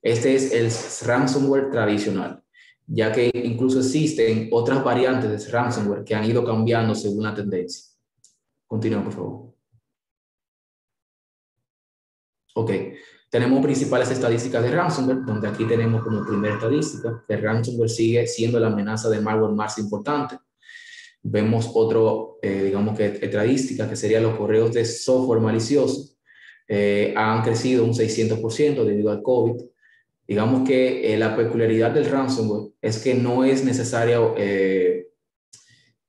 Este es el ransomware tradicional, ya que incluso existen otras variantes de ransomware que han ido cambiando según la tendencia. Continúa, por favor. Ok, tenemos principales estadísticas de ransomware, donde aquí tenemos como primera estadística que el ransomware sigue siendo la amenaza de malware más importante. Vemos otro, digamos que estadística, que serían los correos de software malicioso. Han crecido un 600% debido al COVID. Digamos que la peculiaridad del ransomware es que no es necesario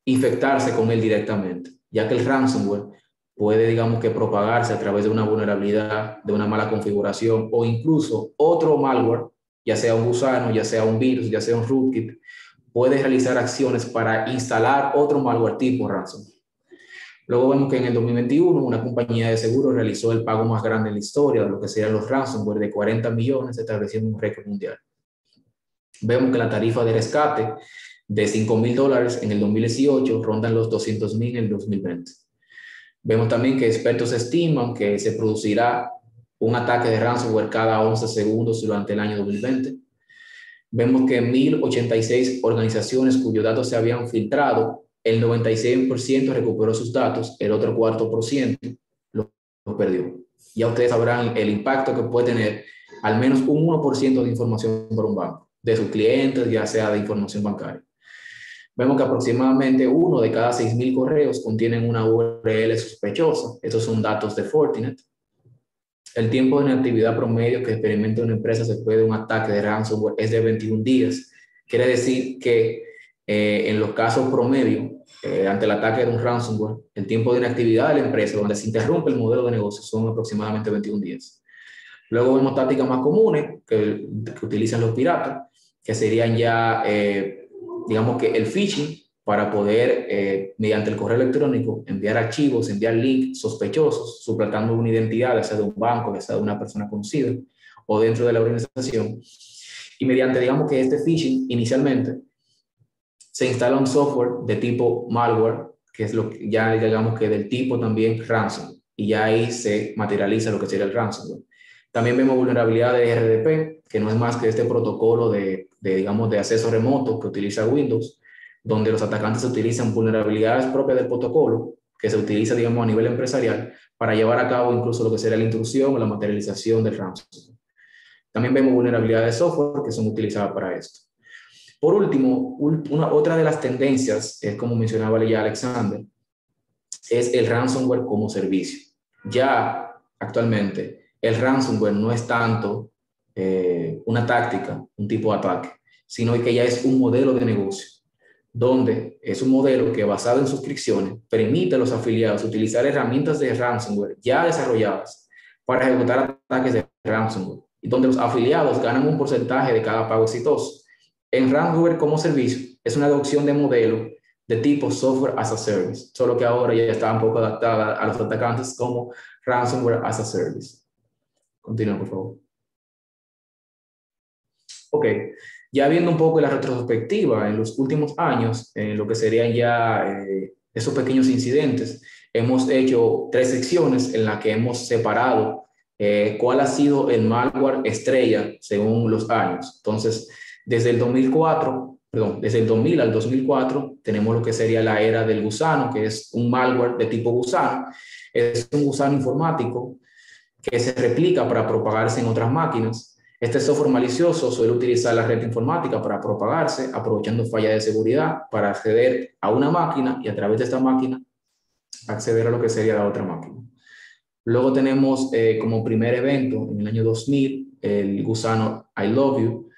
infectarse con él directamente, ya que el ransomware puede, digamos que, propagarse a través de una vulnerabilidad, de una mala configuración o incluso otro malware, ya sea un gusano, ya sea un virus, ya sea un rootkit, puede realizar acciones para instalar otro malware tipo ransomware. Luego vemos que en el 2021 una compañía de seguros realizó el pago más grande en la historia de lo que serían los ransomware de 40 millones, estableciendo un récord mundial. Vemos que la tarifa de rescate de $5,000 en el 2018 rondan los 200,000 en el 2020. Vemos también que expertos estiman que se producirá un ataque de ransomware cada 11 segundos durante el año 2020. Vemos que 1,086 organizaciones cuyos datos se habían filtrado, el 96% recuperó sus datos, el otro 4% los perdió. Ya ustedes sabrán el impacto que puede tener al menos un 1% de información por un banco, de sus clientes, ya sea de información bancaria. Vemos que aproximadamente 1 de cada 6,000 correos contienen una URL sospechosa. Estos son datos de Fortinet. El tiempo de inactividad promedio que experimenta una empresa después de un ataque de ransomware es de 21 días. Quiere decir que en los casos promedio, ante el ataque de un ransomware, el tiempo de inactividad de la empresa, donde se interrumpe el modelo de negocio, son aproximadamente 21 días. Luego vemos tácticas más comunes que utilizan los piratas, que serían ya, digamos que el phishing, para poder, mediante el correo electrónico, enviar archivos, enviar links sospechosos, suplantando una identidad, ya sea de un banco, ya sea de una persona conocida, o dentro de la organización. Y mediante, digamos que este phishing, inicialmente, se instala un software de tipo malware, que es lo que ya digamos que del tipo también ransom, y ya ahí se materializa lo que sería el ransomware. También vemos vulnerabilidad de RDP, que no es más que este protocolo digamos, de acceso remoto que utiliza Windows, donde los atacantes utilizan vulnerabilidades propias del protocolo, que se utiliza, digamos, a nivel empresarial, para llevar a cabo incluso lo que sería la intrusión o la materialización del ransomware. También vemos vulnerabilidades de software que son utilizadas para esto. Por último, otra de las tendencias, es como mencionaba ya Alexander, es el ransomware como servicio. Ya actualmente, el ransomware no es tanto una táctica, un tipo de ataque, sino que ya es un modelo de negocio, donde es un modelo que, basado en suscripciones, permite a los afiliados utilizar herramientas de ransomware ya desarrolladas para ejecutar ataques de ransomware, y donde los afiliados ganan un porcentaje de cada pago exitoso. En ransomware como servicio es una adopción de modelo de tipo software as a service, solo que ahora ya está un poco adaptada a los atacantes como ransomware as a service. Continúa, por favor. Ok, ya viendo un poco la retrospectiva en los últimos años, en lo que serían ya esos pequeños incidentes, hemos hecho 3 secciones en las que hemos separado cuál ha sido el malware estrella según los años. Entonces, desde el 2000 al 2004, tenemos lo que sería la era del gusano, que es un malware de tipo gusano. Es un gusano informático que se replica para propagarse en otras máquinas. Este software malicioso suele utilizar la red informática para propagarse, aprovechando fallas de seguridad para acceder a una máquina y a través de esta máquina acceder a lo que sería la otra máquina. Luego tenemos como primer evento en el año 2000 el gusano I Love You,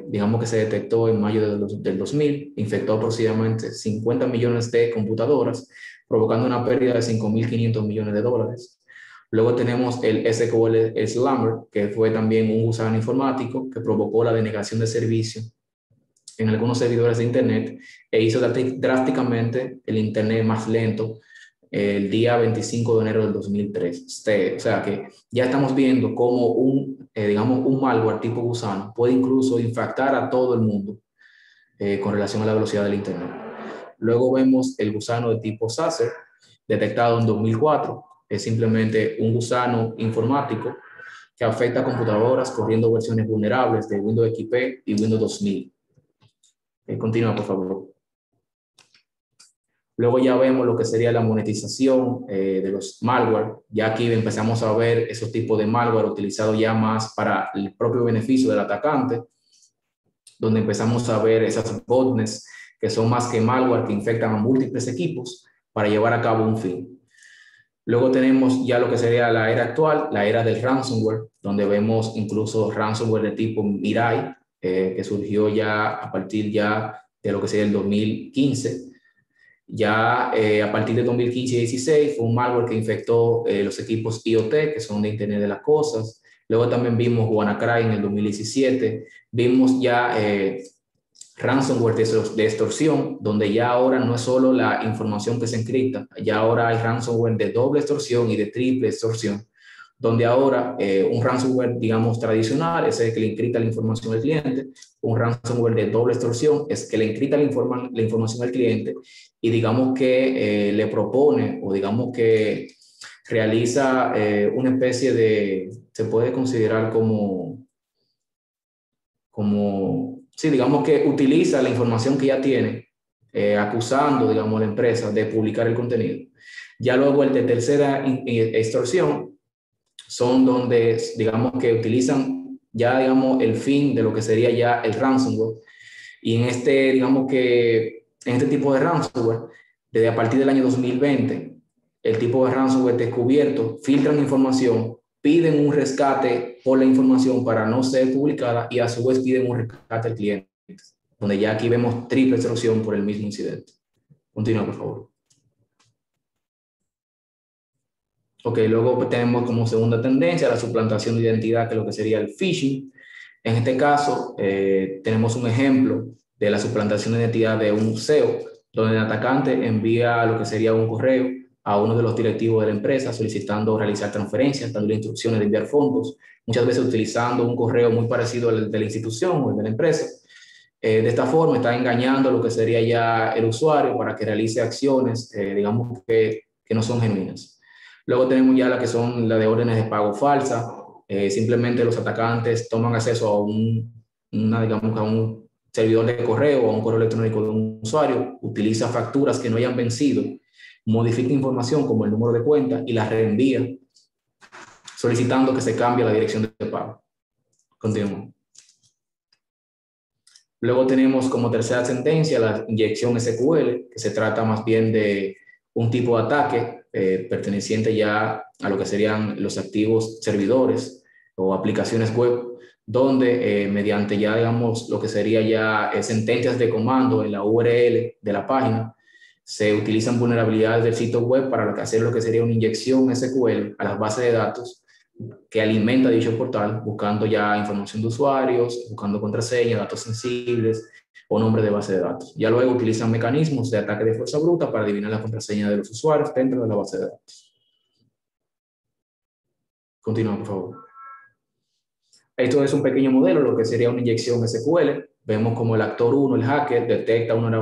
digamos que se detectó en mayo del 2000, infectó aproximadamente 50 millones de computadoras, provocando una pérdida de 5.500 millones de dólares. Luego tenemos el SQL Slammer, que fue también un gusano informático que provocó la denegación de servicio en algunos servidores de Internet e hizo drásticamente el Internet más lento el día 25 de enero del 2003. O sea que ya estamos viendo cómo digamos, un malware tipo gusano puede incluso infectar a todo el mundo con relación a la velocidad del Internet. Luego vemos el gusano de tipo Sacer, detectado en 2004. Es simplemente un gusano informático que afecta a computadoras corriendo versiones vulnerables de Windows XP y Windows 2000. Continúa, por favor. Luego ya vemos lo que sería la monetización de los malware. Ya aquí empezamos a ver esos tipos de malware utilizados ya más para el propio beneficio del atacante, donde empezamos a ver esas botnets que son más que malware que infectan a múltiples equipos para llevar a cabo un fin. Luego tenemos ya lo que sería la era actual, la era del ransomware, donde vemos incluso ransomware de tipo Mirai, que surgió ya a partir ya de lo que sería el 2015. Ya a partir de 2015 y 2016 fue un malware que infectó los equipos IoT, que son de Internet de las Cosas. Luego también vimos WannaCry en el 2017. Vimos ya ransomware de extorsión, donde ya ahora no es solo la información que se encripta, ya ahora hay ransomware de doble extorsión y de triple extorsión, donde ahora un ransomware, digamos, tradicional es el que le encripta la información del cliente, un ransomware de doble extorsión es que le encripta la información al cliente y digamos que le propone o digamos que realiza una especie de, se puede considerar sí, digamos que utiliza la información que ya tiene, acusando, digamos, a la empresa de publicar el contenido. Ya luego el de tercera extorsión son donde, digamos, que utilizan ya, digamos, el fin de lo que sería ya el ransomware. Y en este, digamos que, en este tipo de ransomware, desde a partir del año 2020, el tipo de ransomware descubierto, filtran información, piden un rescate por la información para no ser publicada y a su vez piden un rescate al cliente, donde ya aquí vemos triple extorsión por el mismo incidente. Continúa, por favor. Ok, luego tenemos como segunda tendencia la suplantación de identidad, que es lo que sería el phishing. En este caso, tenemos un ejemplo de la suplantación de identidad de un SEO, donde el atacante envía lo que sería un correo a uno de los directivos de la empresa solicitando realizar transferencias, dándole instrucciones de enviar fondos, muchas veces utilizando un correo muy parecido al de la institución o el de la empresa. De esta forma está engañando lo que sería ya el usuario para que realice acciones, digamos que no son genuinas. Luego tenemos ya la que son las de órdenes de pago falsa. Simplemente los atacantes toman acceso a digamos, a un servidor de correo o a un correo electrónico de un usuario, utiliza facturas que no hayan vencido, modifica información como el número de cuenta y la reenvía solicitando que se cambie la dirección de pago. Continuamos. Luego tenemos como tercera sentencia la inyección SQL, que se trata más bien de un tipo de ataque perteneciente ya a lo que serían los activos servidores o aplicaciones web, donde mediante ya, digamos, lo que sería ya sentencias de comando en la URL de la página, se utilizan vulnerabilidades del sitio web para hacer lo que sería una inyección SQL a las bases de datos que alimenta dicho portal, buscando ya información de usuarios, buscando contraseñas, datos sensibles o nombres de base de datos. Ya luego utilizan mecanismos de ataque de fuerza bruta para adivinar la contraseña de los usuarios dentro de la base de datos. Continúa, por favor. Esto es un pequeño modelo, lo que sería una inyección SQL. Vemos como el actor 1, el hacker, detecta una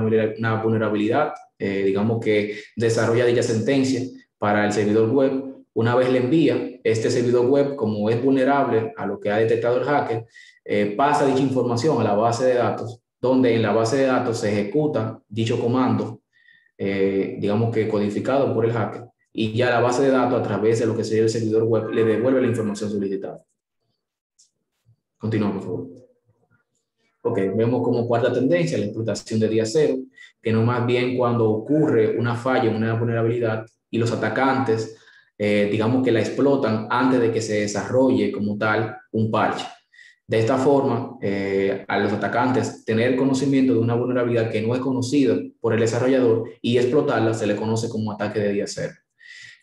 vulnerabilidad, digamos que desarrolla dicha sentencia para el servidor web. Una vez le envía, este servidor web, como es vulnerable a lo que ha detectado el hacker, pasa dicha información a la base de datos, donde en la base de datos se ejecuta dicho comando, digamos que codificado por el hacker, y ya la base de datos, a través de lo que sería el servidor web, le devuelve la información solicitada. Continúa, por favor. Ok, vemos como cuarta tendencia la explotación de día cero, que no más bien cuando ocurre una falla, una vulnerabilidad, y los atacantes, digamos que la explotan antes de que se desarrolle como tal un parche. De esta forma, a los atacantes tener conocimiento de una vulnerabilidad que no es conocida por el desarrollador y explotarla se le conoce como ataque de día cero.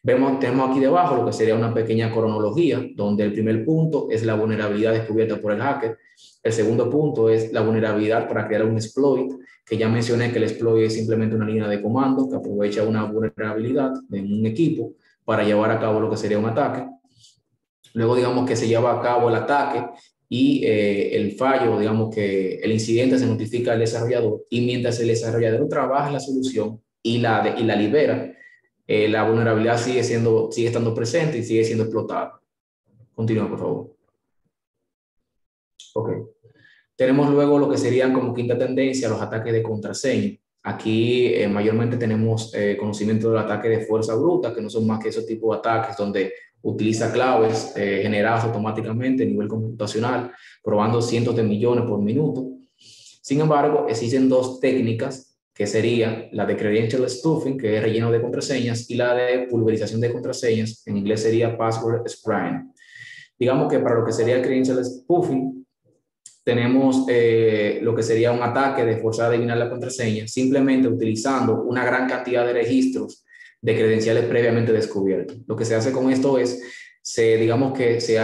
Tenemos aquí debajo lo que sería una pequeña cronología, donde el primer punto es la vulnerabilidad descubierta por el hacker. El segundo punto es la vulnerabilidad para crear un exploit, que ya mencioné que el exploit es simplemente una línea de comando que aprovecha una vulnerabilidad de un equipo para llevar a cabo lo que sería un ataque. Luego, digamos que se lleva a cabo el ataque y el fallo, digamos que el incidente se notifica al desarrollador, y mientras el desarrollador trabaja en la solución y la libera, la vulnerabilidad sigue estando presente y sigue siendo explotada. Continúa, por favor. Ok. Tenemos luego lo que serían como quinta tendencia los ataques de contraseña. Aquí mayormente tenemos conocimiento del ataque de fuerza bruta, que no son más que esos tipos de ataques donde utiliza claves generadas automáticamente a nivel computacional, probando cientos de millones por minuto. Sin embargo, existen dos técnicas, que sería la de credential stuffing, que es relleno de contraseñas, y la de pulverización de contraseñas, en inglés sería password spraying. Digamos que para lo que sería el credential spoofing, tenemos lo que sería un ataque de forzar a adivinar la contraseña, simplemente utilizando una gran cantidad de registros de credenciales previamente descubiertos. Lo que se hace con esto es, digamos que se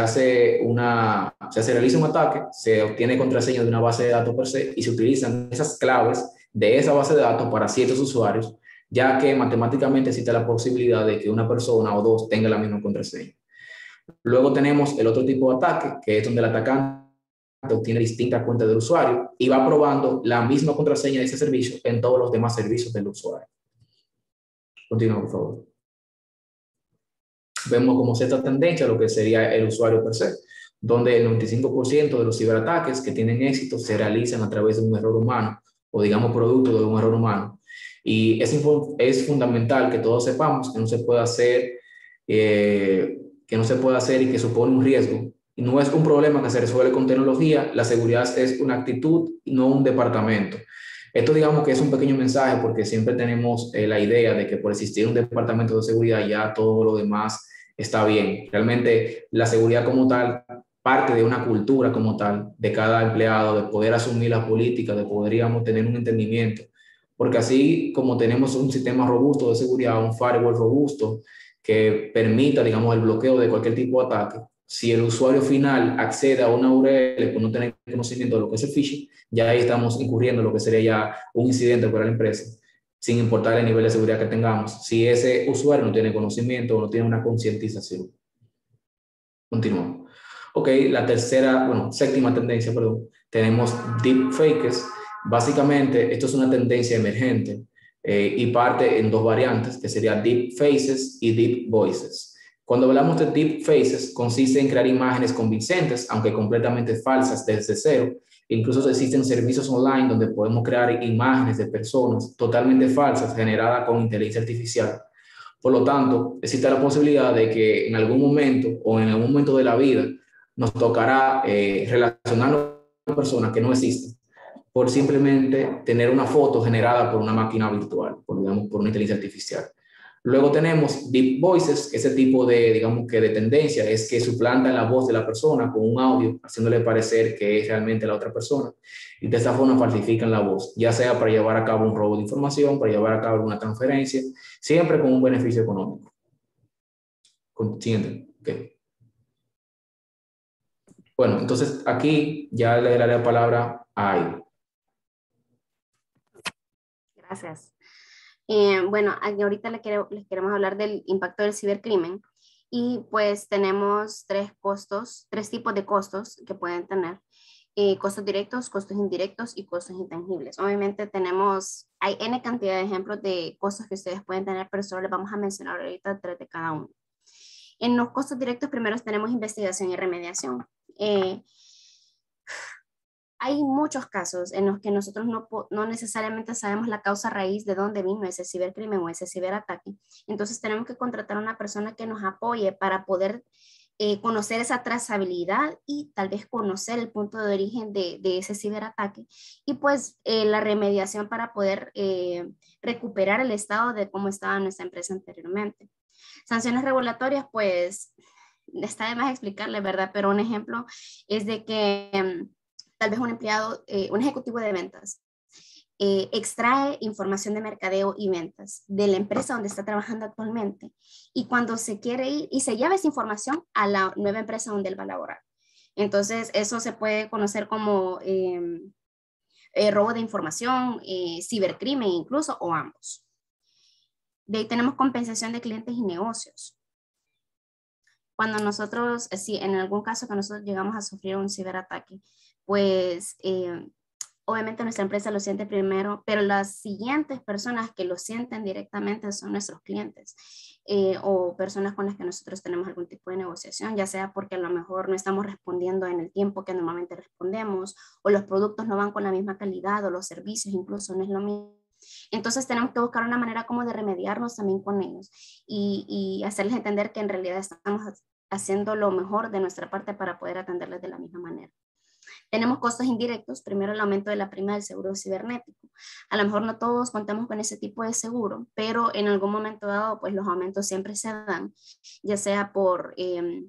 realiza un ataque, se obtiene contraseña de una base de datos per se y se utilizan esas claves de esa base de datos para ciertos usuarios, ya que matemáticamente existe la posibilidad de que una persona o dos tenga la misma contraseña. Luego tenemos el otro tipo de ataque, que es donde el atacante obtiene distintas cuentas del usuario y va probando la misma contraseña de ese servicio en todos los demás servicios del usuario. Continúa, por favor. Vemos como sexta tendencia lo que sería el usuario per se, donde el 95% de los ciberataques que tienen éxito se realizan a través de un error humano o digamos producto de un error humano. Y es fundamental que todos sepamos que no se puede hacer, y que supone un riesgo. Y no es un problema que se resuelve con tecnología, la seguridad es una actitud y no un departamento. Esto digamos que es un pequeño mensaje porque siempre tenemos la idea de que por existir un departamento de seguridad ya todo lo demás está bien. Realmente la seguridad como tal parte de una cultura como tal de cada empleado, de poder asumir la política, de podríamos tener un entendimiento. Porque así como tenemos un sistema robusto de seguridad, un firewall robusto que permita, digamos, el bloqueo de cualquier tipo de ataque, si el usuario final accede a una URL por no tener conocimiento de lo que es el phishing, ya ahí estamos incurriendo en lo que sería ya un incidente para la empresa, sin importar el nivel de seguridad que tengamos, si ese usuario no tiene conocimiento o no tiene una concientización. Continuamos. Ok, séptima tendencia, perdón, tenemos deepfakes. Básicamente, esto es una tendencia emergente y parte en dos variantes, que sería deep faces y deep voices. Cuando hablamos de deep faces, consiste en crear imágenes convincentes, aunque completamente falsas desde cero. Incluso existen servicios online donde podemos crear imágenes de personas totalmente falsas generadas con inteligencia artificial. Por lo tanto, existe la posibilidad de que en algún momento o en algún momento de la vida nos tocará relacionarnos con personas que no existen por simplemente tener una foto generada por una máquina virtual, digamos, por una inteligencia artificial. Luego tenemos deep voices, ese tipo de, digamos que de tendencia es que suplantan la voz de la persona con un audio, haciéndole parecer que es realmente la otra persona. Y de esa forma falsifican la voz, ya sea para llevar a cabo un robo de información, para llevar a cabo una transferencia, siempre con un beneficio económico. Siguiente. Okay. Bueno, entonces aquí ya le daré la palabra a Aida. Gracias. Bueno, ahorita les queremos hablar del impacto del cibercrimen y pues tenemos tres tipos de costos que pueden tener. Costos directos, costos indirectos y costos intangibles. Obviamente hay N cantidad de ejemplos de costos que ustedes pueden tener, pero solo les vamos a mencionar ahorita 3 de cada uno. En los costos directos primero tenemos investigación y remediación. Hay muchos casos en los que nosotros no necesariamente sabemos la causa raíz de dónde vino ese cibercrimen o ese ciberataque. Entonces tenemos que contratar a una persona que nos apoye para poder conocer esa trazabilidad y tal vez conocer el punto de origen de ese ciberataque y pues la remediación para poder recuperar el estado de cómo estaba nuestra empresa anteriormente. Sanciones regulatorias, pues está de más explicarle, ¿verdad? Pero un ejemplo es de que tal vez un empleado, un ejecutivo de ventas, extrae información de mercadeo y ventas de la empresa donde está trabajando actualmente y cuando se quiere ir y se lleva esa información a la nueva empresa donde él va a laborar. Entonces, eso se puede conocer como robo de información, cibercrimen incluso, o ambos. De ahí tenemos compensación de clientes y negocios. Cuando nosotros, si en algún caso que nosotros llegamos a sufrir un ciberataque, pues obviamente nuestra empresa lo siente primero, pero las siguientes personas que lo sienten directamente son nuestros clientes o personas con las que nosotros tenemos algún tipo de negociación, ya sea porque a lo mejor no estamos respondiendo en el tiempo que normalmente respondemos o los productos no van con la misma calidad o los servicios incluso no es lo mismo. Entonces tenemos que buscar una manera como de remediarnos también con ellos y hacerles entender que en realidad estamos haciendo lo mejor de nuestra parte para poder atenderles de la misma manera. Tenemos costos indirectos, primero el aumento de la prima del seguro cibernético. A lo mejor no todos contamos con ese tipo de seguro, pero en algún momento dado, pues los aumentos siempre se dan, ya sea porque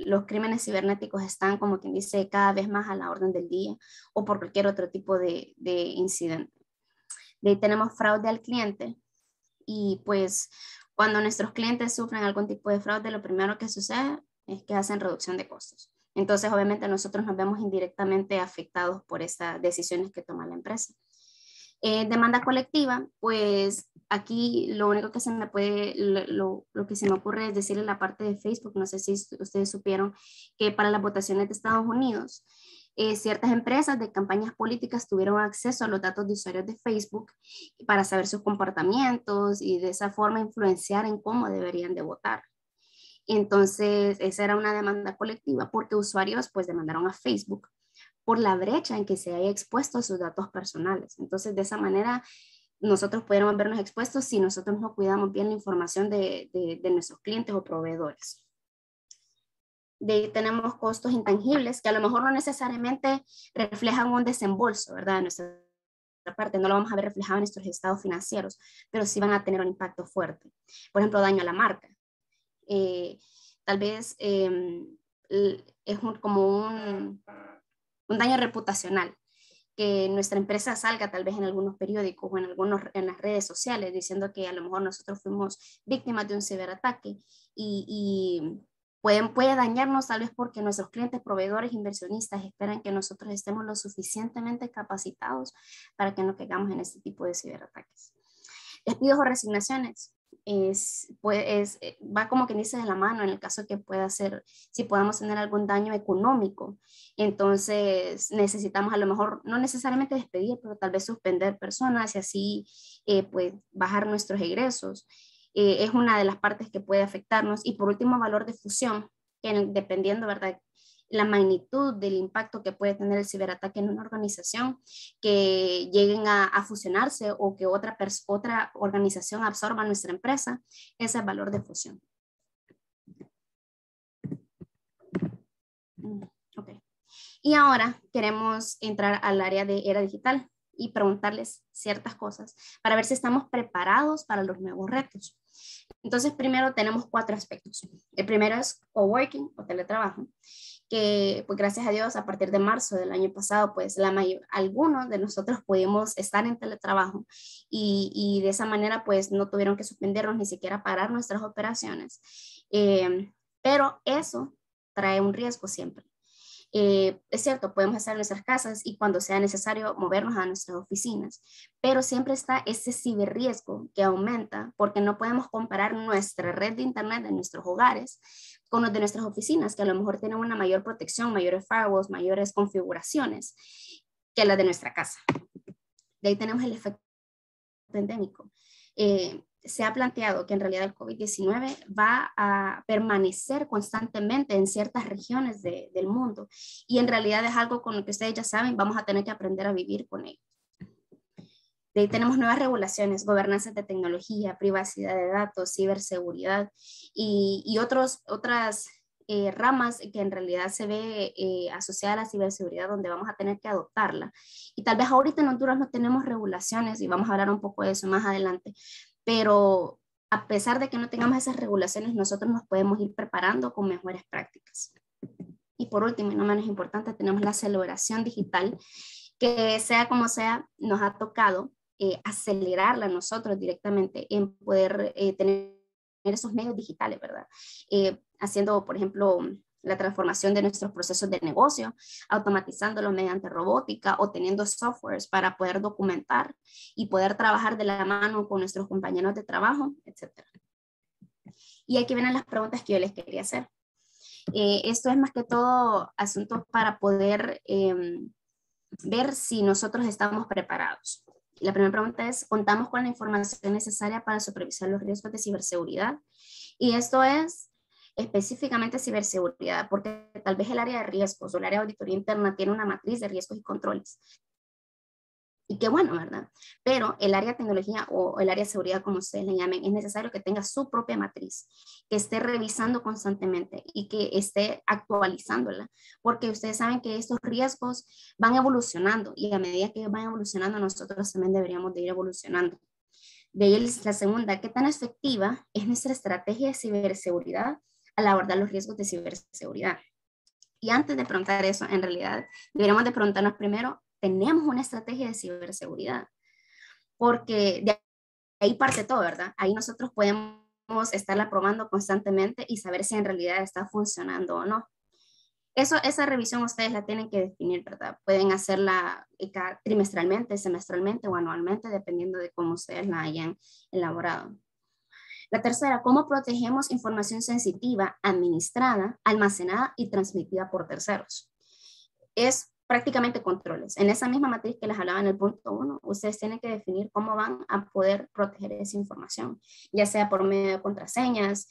los crímenes cibernéticos están, como quien dice, cada vez más a la orden del día o por cualquier otro tipo de incidente. De ahí tenemos fraude al cliente y pues Cuando nuestros clientes sufren algún tipo de fraude, lo primero que sucede es que hacen reducción de costos. Entonces, obviamente, nosotros nos vemos indirectamente afectados por estas decisiones que toma la empresa. Demanda colectiva, pues aquí lo único que se me puede, lo que se me ocurre es decirle la parte de Facebook, no sé si ustedes supieron que para las votaciones de Estados Unidos, ciertas empresas de campañas políticas tuvieron acceso a los datos de usuarios de Facebook para saber sus comportamientos y de esa forma influenciar en cómo deberían de votar. Entonces, esa era una demanda colectiva porque usuarios pues demandaron a Facebook por la brecha en que se haya expuesto sus datos personales. Entonces, de esa manera, nosotros pudiéramos vernos expuestos si nosotros no cuidamos bien la información de nuestros clientes o proveedores. De ahí tenemos costos intangibles que a lo mejor no necesariamente reflejan un desembolso, ¿verdad? De nuestra parte, no lo vamos a ver reflejado en nuestros estados financieros, pero sí van a tener un impacto fuerte. Por ejemplo, daño a la marca. Tal vez es como un daño reputacional, que nuestra empresa salga tal vez en algunos periódicos o en las redes sociales diciendo que a lo mejor nosotros fuimos víctimas de un ciberataque y puede dañarnos tal vez porque nuestros clientes, proveedores, inversionistas esperan que nosotros estemos lo suficientemente capacitados para que no caigamos en este tipo de ciberataques. Despidos o resignaciones. Va como que dice de la mano en el caso que pueda ser, si podamos tener algún daño económico, entonces necesitamos a lo mejor, no necesariamente despedir, pero tal vez suspender personas y así pues bajar nuestros egresos. Es una de las partes que puede afectarnos. Y por último, valor de fusión, que dependiendo, ¿verdad?, la magnitud del impacto que puede tener el ciberataque en una organización, que lleguen a fusionarse o que otra organización absorba nuestra empresa, ese es el valor de fusión. Okay. Y ahora queremos entrar al área de era digital y preguntarles ciertas cosas para ver si estamos preparados para los nuevos retos. Entonces, primero tenemos 4 aspectos. El primero es coworking o teletrabajo, que pues gracias a Dios a partir de marzo del año pasado pues algunos de nosotros pudimos estar en teletrabajo y de esa manera pues no tuvieron que suspendernos ni siquiera parar nuestras operaciones, pero eso trae un riesgo siempre. Es cierto, podemos estar en nuestras casas y cuando sea necesario movernos a nuestras oficinas, pero siempre está ese ciberriesgo que aumenta porque no podemos comparar nuestra red de internet de nuestros hogares con los de nuestras oficinas, que a lo mejor tienen una mayor protección, mayores firewalls, mayores configuraciones que las de nuestra casa. De ahí tenemos el efecto pandémico. Se ha planteado que en realidad el COVID-19 va a permanecer constantemente en ciertas regiones del mundo y en realidad es algo con lo que ustedes ya saben, vamos a tener que aprender a vivir con ello. De ahí tenemos nuevas regulaciones, gobernanza de tecnología, privacidad de datos, ciberseguridad y otras ramas que en realidad se ve asociada a la ciberseguridad donde vamos a tener que adoptarla. Y tal vez ahorita en Honduras no tenemos regulaciones y vamos a hablar un poco de eso más adelante, pero a pesar de que no tengamos esas regulaciones, nosotros nos podemos ir preparando con mejores prácticas. Y por último, y no menos importante, tenemos la aceleración digital, que sea como sea, nos ha tocado acelerarla nosotros directamente en poder tener esos medios digitales, ¿verdad? Haciendo, por ejemplo, la transformación de nuestros procesos de negocio, automatizándolo mediante robótica o teniendo softwares para poder documentar y poder trabajar de la mano con nuestros compañeros de trabajo, etc. Y aquí vienen las preguntas que yo les quería hacer. Esto es más que todo asuntos para poder ver si nosotros estamos preparados. La primera pregunta es, ¿contamos con la información necesaria para supervisar los riesgos de ciberseguridad? Y esto es específicamente ciberseguridad, porque tal vez el área de riesgos o el área de auditoría interna tiene una matriz de riesgos y controles. Y qué bueno, ¿verdad? Pero el área de tecnología o el área de seguridad, como ustedes le llamen, es necesario que tenga su propia matriz, que esté revisando constantemente y que esté actualizándola, porque ustedes saben que estos riesgos van evolucionando y a medida que van evolucionando, nosotros también deberíamos de ir evolucionando. De ahí la segunda, ¿qué tan efectiva es nuestra estrategia de ciberseguridad al abordar los riesgos de ciberseguridad? Y antes de preguntar eso, en realidad, deberíamos de preguntarnos primero, ¿tenemos una estrategia de ciberseguridad? Porque de ahí parte todo, ¿verdad? Ahí nosotros podemos estarla probando constantemente y saber si en realidad está funcionando o no. Esa revisión ustedes la tienen que definir, ¿verdad? Pueden hacerla trimestralmente, semestralmente o anualmente, dependiendo de cómo ustedes la hayan elaborado. La tercera, ¿cómo protegemos información sensitiva, administrada, almacenada y transmitida por terceros? Es prácticamente controles. En esa misma matriz que les hablaba en el punto 1, ustedes tienen que definir cómo van a poder proteger esa información, ya sea por medio de contraseñas,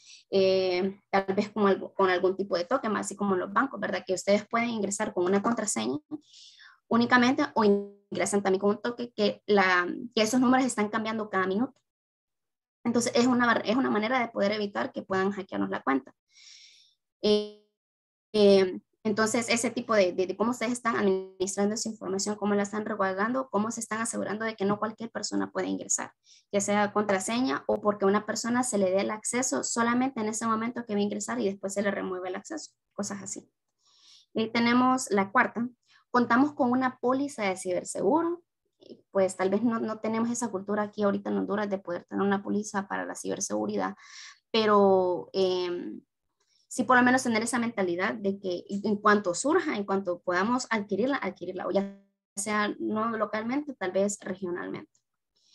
tal vez con algún tipo de token, así como en los bancos, ¿verdad? Que ustedes pueden ingresar con una contraseña únicamente o ingresan también con un toque que esos números están cambiando cada minuto. Entonces, es una manera de poder evitar que puedan hackearnos la cuenta. Entonces, ese tipo de cómo ustedes están administrando esa información, cómo la están resguardando, cómo se están asegurando de que no cualquier persona puede ingresar, ya sea contraseña o porque una persona se le dé el acceso solamente en ese momento que va a ingresar y después se le remueve el acceso, cosas así. Y tenemos la cuarta, contamos con una póliza de ciberseguro. Pues tal vez no tenemos esa cultura aquí ahorita en Honduras de poder tener una póliza para la ciberseguridad, pero sí por lo menos tener esa mentalidad de que en cuanto surja, en cuanto podamos adquirirla, o ya sea no localmente, tal vez regionalmente.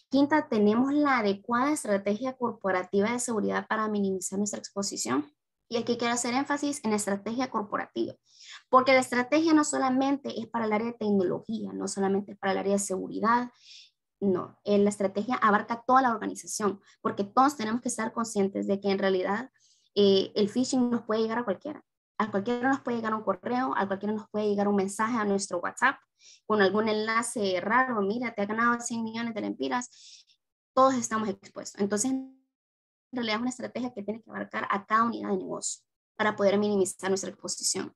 Quinta, tenemos la adecuada estrategia corporativa de seguridad para minimizar nuestra exposición. Y aquí quiero hacer énfasis en la estrategia corporativa, porque la estrategia no solamente es para el área de tecnología, no solamente es para el área de seguridad, no, la estrategia abarca toda la organización, porque todos tenemos que estar conscientes de que en realidad el phishing nos puede llegar a cualquiera. A cualquiera nos puede llegar un correo, a cualquiera nos puede llegar un mensaje a nuestro WhatsApp con algún enlace raro, mira, te ha ganado 100 millones de lempiras. Todos estamos expuestos. Entonces, en realidad es una estrategia que tiene que abarcar a cada unidad de negocio para poder minimizar nuestra exposición.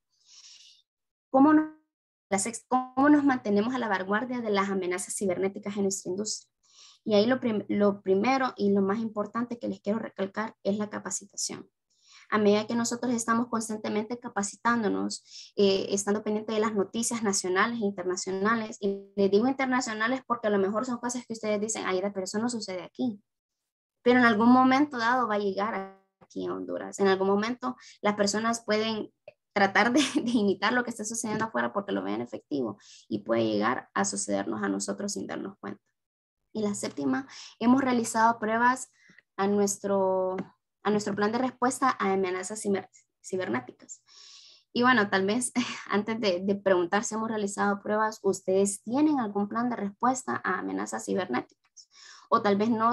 ¿Cómo nos mantenemos a la vanguardia de las amenazas cibernéticas en nuestra industria? Y ahí lo primero y lo más importante que les quiero recalcar es la capacitación. A medida que nosotros estamos constantemente capacitándonos, estando pendientes de las noticias nacionales e internacionales, y les digo internacionales porque a lo mejor son cosas que ustedes dicen, ay, pero eso no sucede aquí. Pero en algún momento dado va a llegar aquí a Honduras. En algún momento las personas pueden tratar de imitar lo que está sucediendo afuera porque lo ven efectivo y puede llegar a sucedernos a nosotros sin darnos cuenta. Y la séptima, hemos realizado pruebas a nuestro plan de respuesta a amenazas cibernéticas. Y bueno, tal vez antes de preguntar si hemos realizado pruebas, ¿ustedes tienen algún plan de respuesta a amenazas cibernéticas? O tal vez no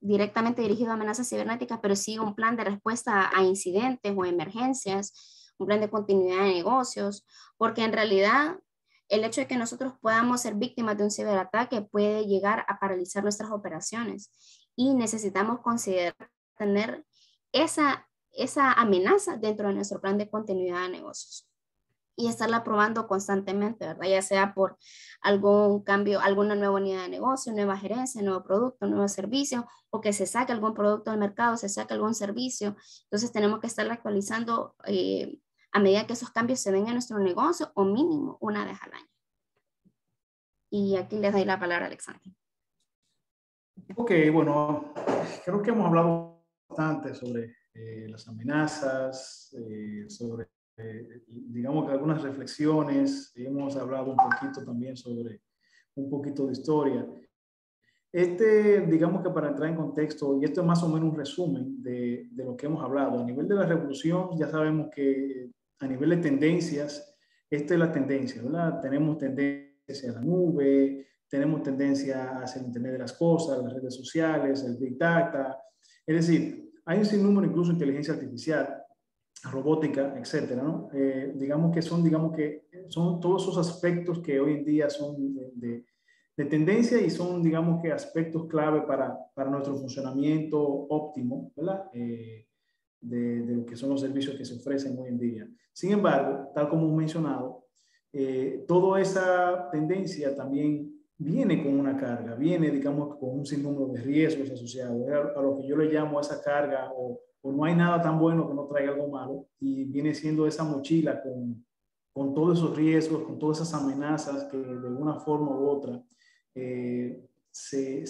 directamente dirigido a amenazas cibernéticas, pero sí un plan de respuesta a incidentes o emergencias, un plan de continuidad de negocios, porque en realidad el hecho de que nosotros podamos ser víctimas de un ciberataque puede llegar a paralizar nuestras operaciones y necesitamos considerar tener esa amenaza dentro de nuestro plan de continuidad de negocios y estarla probando constantemente, ¿verdad? Ya sea por algún cambio, alguna nueva unidad de negocio, nueva gerencia, nuevo producto, nuevo servicio, o que se saque algún producto del mercado, se saque algún servicio. Entonces tenemos que estarla actualizando a medida que esos cambios se den en nuestro negocio o mínimo una vez al año. Y aquí les doy la palabra a Alexander. Ok, bueno, creo que hemos hablado bastante sobre las amenazas, sobre, digamos que algunas reflexiones, hemos hablado un poquito también sobre un poquito de historia. Digamos que para entrar en contexto, y esto es más o menos un resumen de lo que hemos hablado. A nivel de la revolución, ya sabemos que a nivel de tendencias, esta es la tendencia, ¿verdad? Tenemos tendencia a la nube, tenemos tendencia hacia el Internet de las cosas, las redes sociales, el Big Data. Es decir, hay un sinnúmero incluso de inteligencia artificial, robótica, etcétera, ¿no? Digamos que son todos esos aspectos que hoy en día son de tendencia y son, digamos que, aspectos clave para nuestro funcionamiento óptimo, ¿verdad? De lo que son los servicios que se ofrecen hoy en día. Sin embargo, tal como hemos mencionado, toda esa tendencia también viene con una carga, viene, digamos, con un sinnúmero de riesgos asociados a lo que yo le llamo esa carga, o no hay nada tan bueno que no traiga algo malo, y viene siendo esa mochila con todos esos riesgos, con todas esas amenazas que de una forma u otra se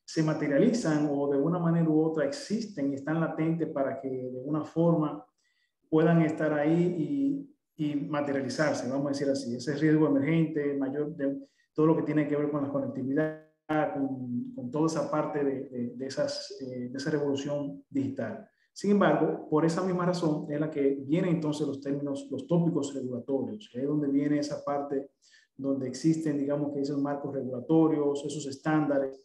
se materializan o de una manera u otra existen y están latentes para que de una forma puedan estar ahí y materializarse, vamos a decir así. Ese riesgo emergente, mayor, de todo lo que tiene que ver con la conectividad, con toda esa parte de esa revolución digital. Sin embargo, por esa misma razón es la que vienen entonces los términos, los tópicos regulatorios, que es donde viene esa parte donde existen, digamos que esos marcos regulatorios, esos estándares,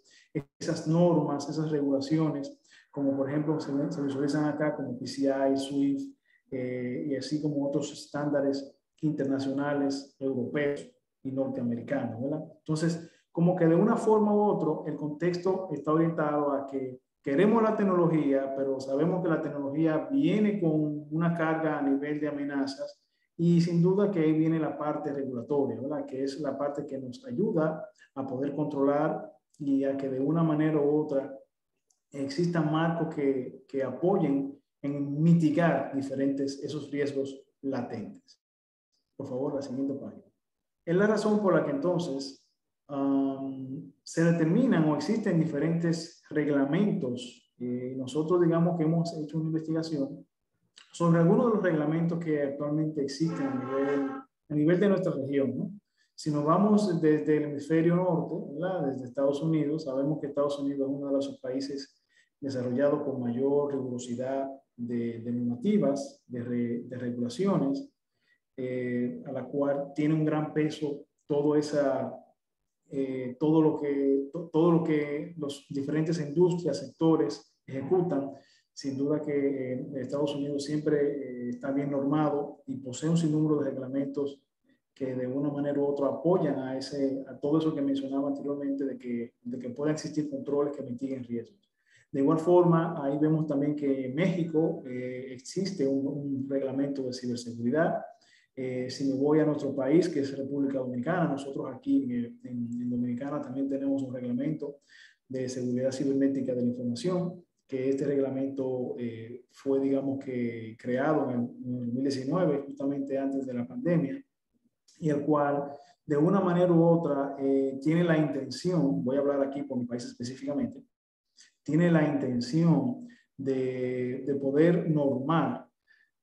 esas normas, esas regulaciones, como por ejemplo se visualizan acá como PCI, SWIFT, y así como otros estándares internacionales, europeos y norteamericanos, ¿verdad? Entonces, como que de una forma u otra, el contexto está orientado a que queremos la tecnología, pero sabemos que la tecnología viene con una carga a nivel de amenazas y sin duda que ahí viene la parte regulatoria, ¿verdad? Que es la parte que nos ayuda a poder controlar y a que de una manera u otra existan marcos que apoyen en mitigar esos riesgos latentes. Por favor, la siguiente página. Es la razón por la que entonces se determinan o existen diferentes reglamentos. Nosotros digamos que hemos hecho una investigación sobre algunos de los reglamentos que actualmente existen a nivel de nuestra región, ¿no? Si nos vamos desde el hemisferio norte, ¿verdad? Desde Estados Unidos, sabemos que Estados Unidos es uno de los países desarrollados con mayor rigurosidad de normativas, de regulaciones, a la cual tiene un gran peso todo todo lo que los diferentes industrias, sectores ejecutan. Sin duda que Estados Unidos siempre está bien normado y posee un sinnúmero de reglamentos que de una manera u otra apoyan a todo eso que mencionaba anteriormente de que puedan existir controles que mitiguen riesgos. De igual forma, ahí vemos también que en México existe un reglamento de ciberseguridad. Si me voy a nuestro país, que es República Dominicana, nosotros aquí en Dominicana también tenemos un reglamento de seguridad cibernética de la información, que este reglamento fue, digamos que, creado en el 2019, justamente antes de la pandemia, y el cual, de una manera u otra, tiene la intención, voy a hablar aquí por mi país específicamente, tiene la intención de poder normar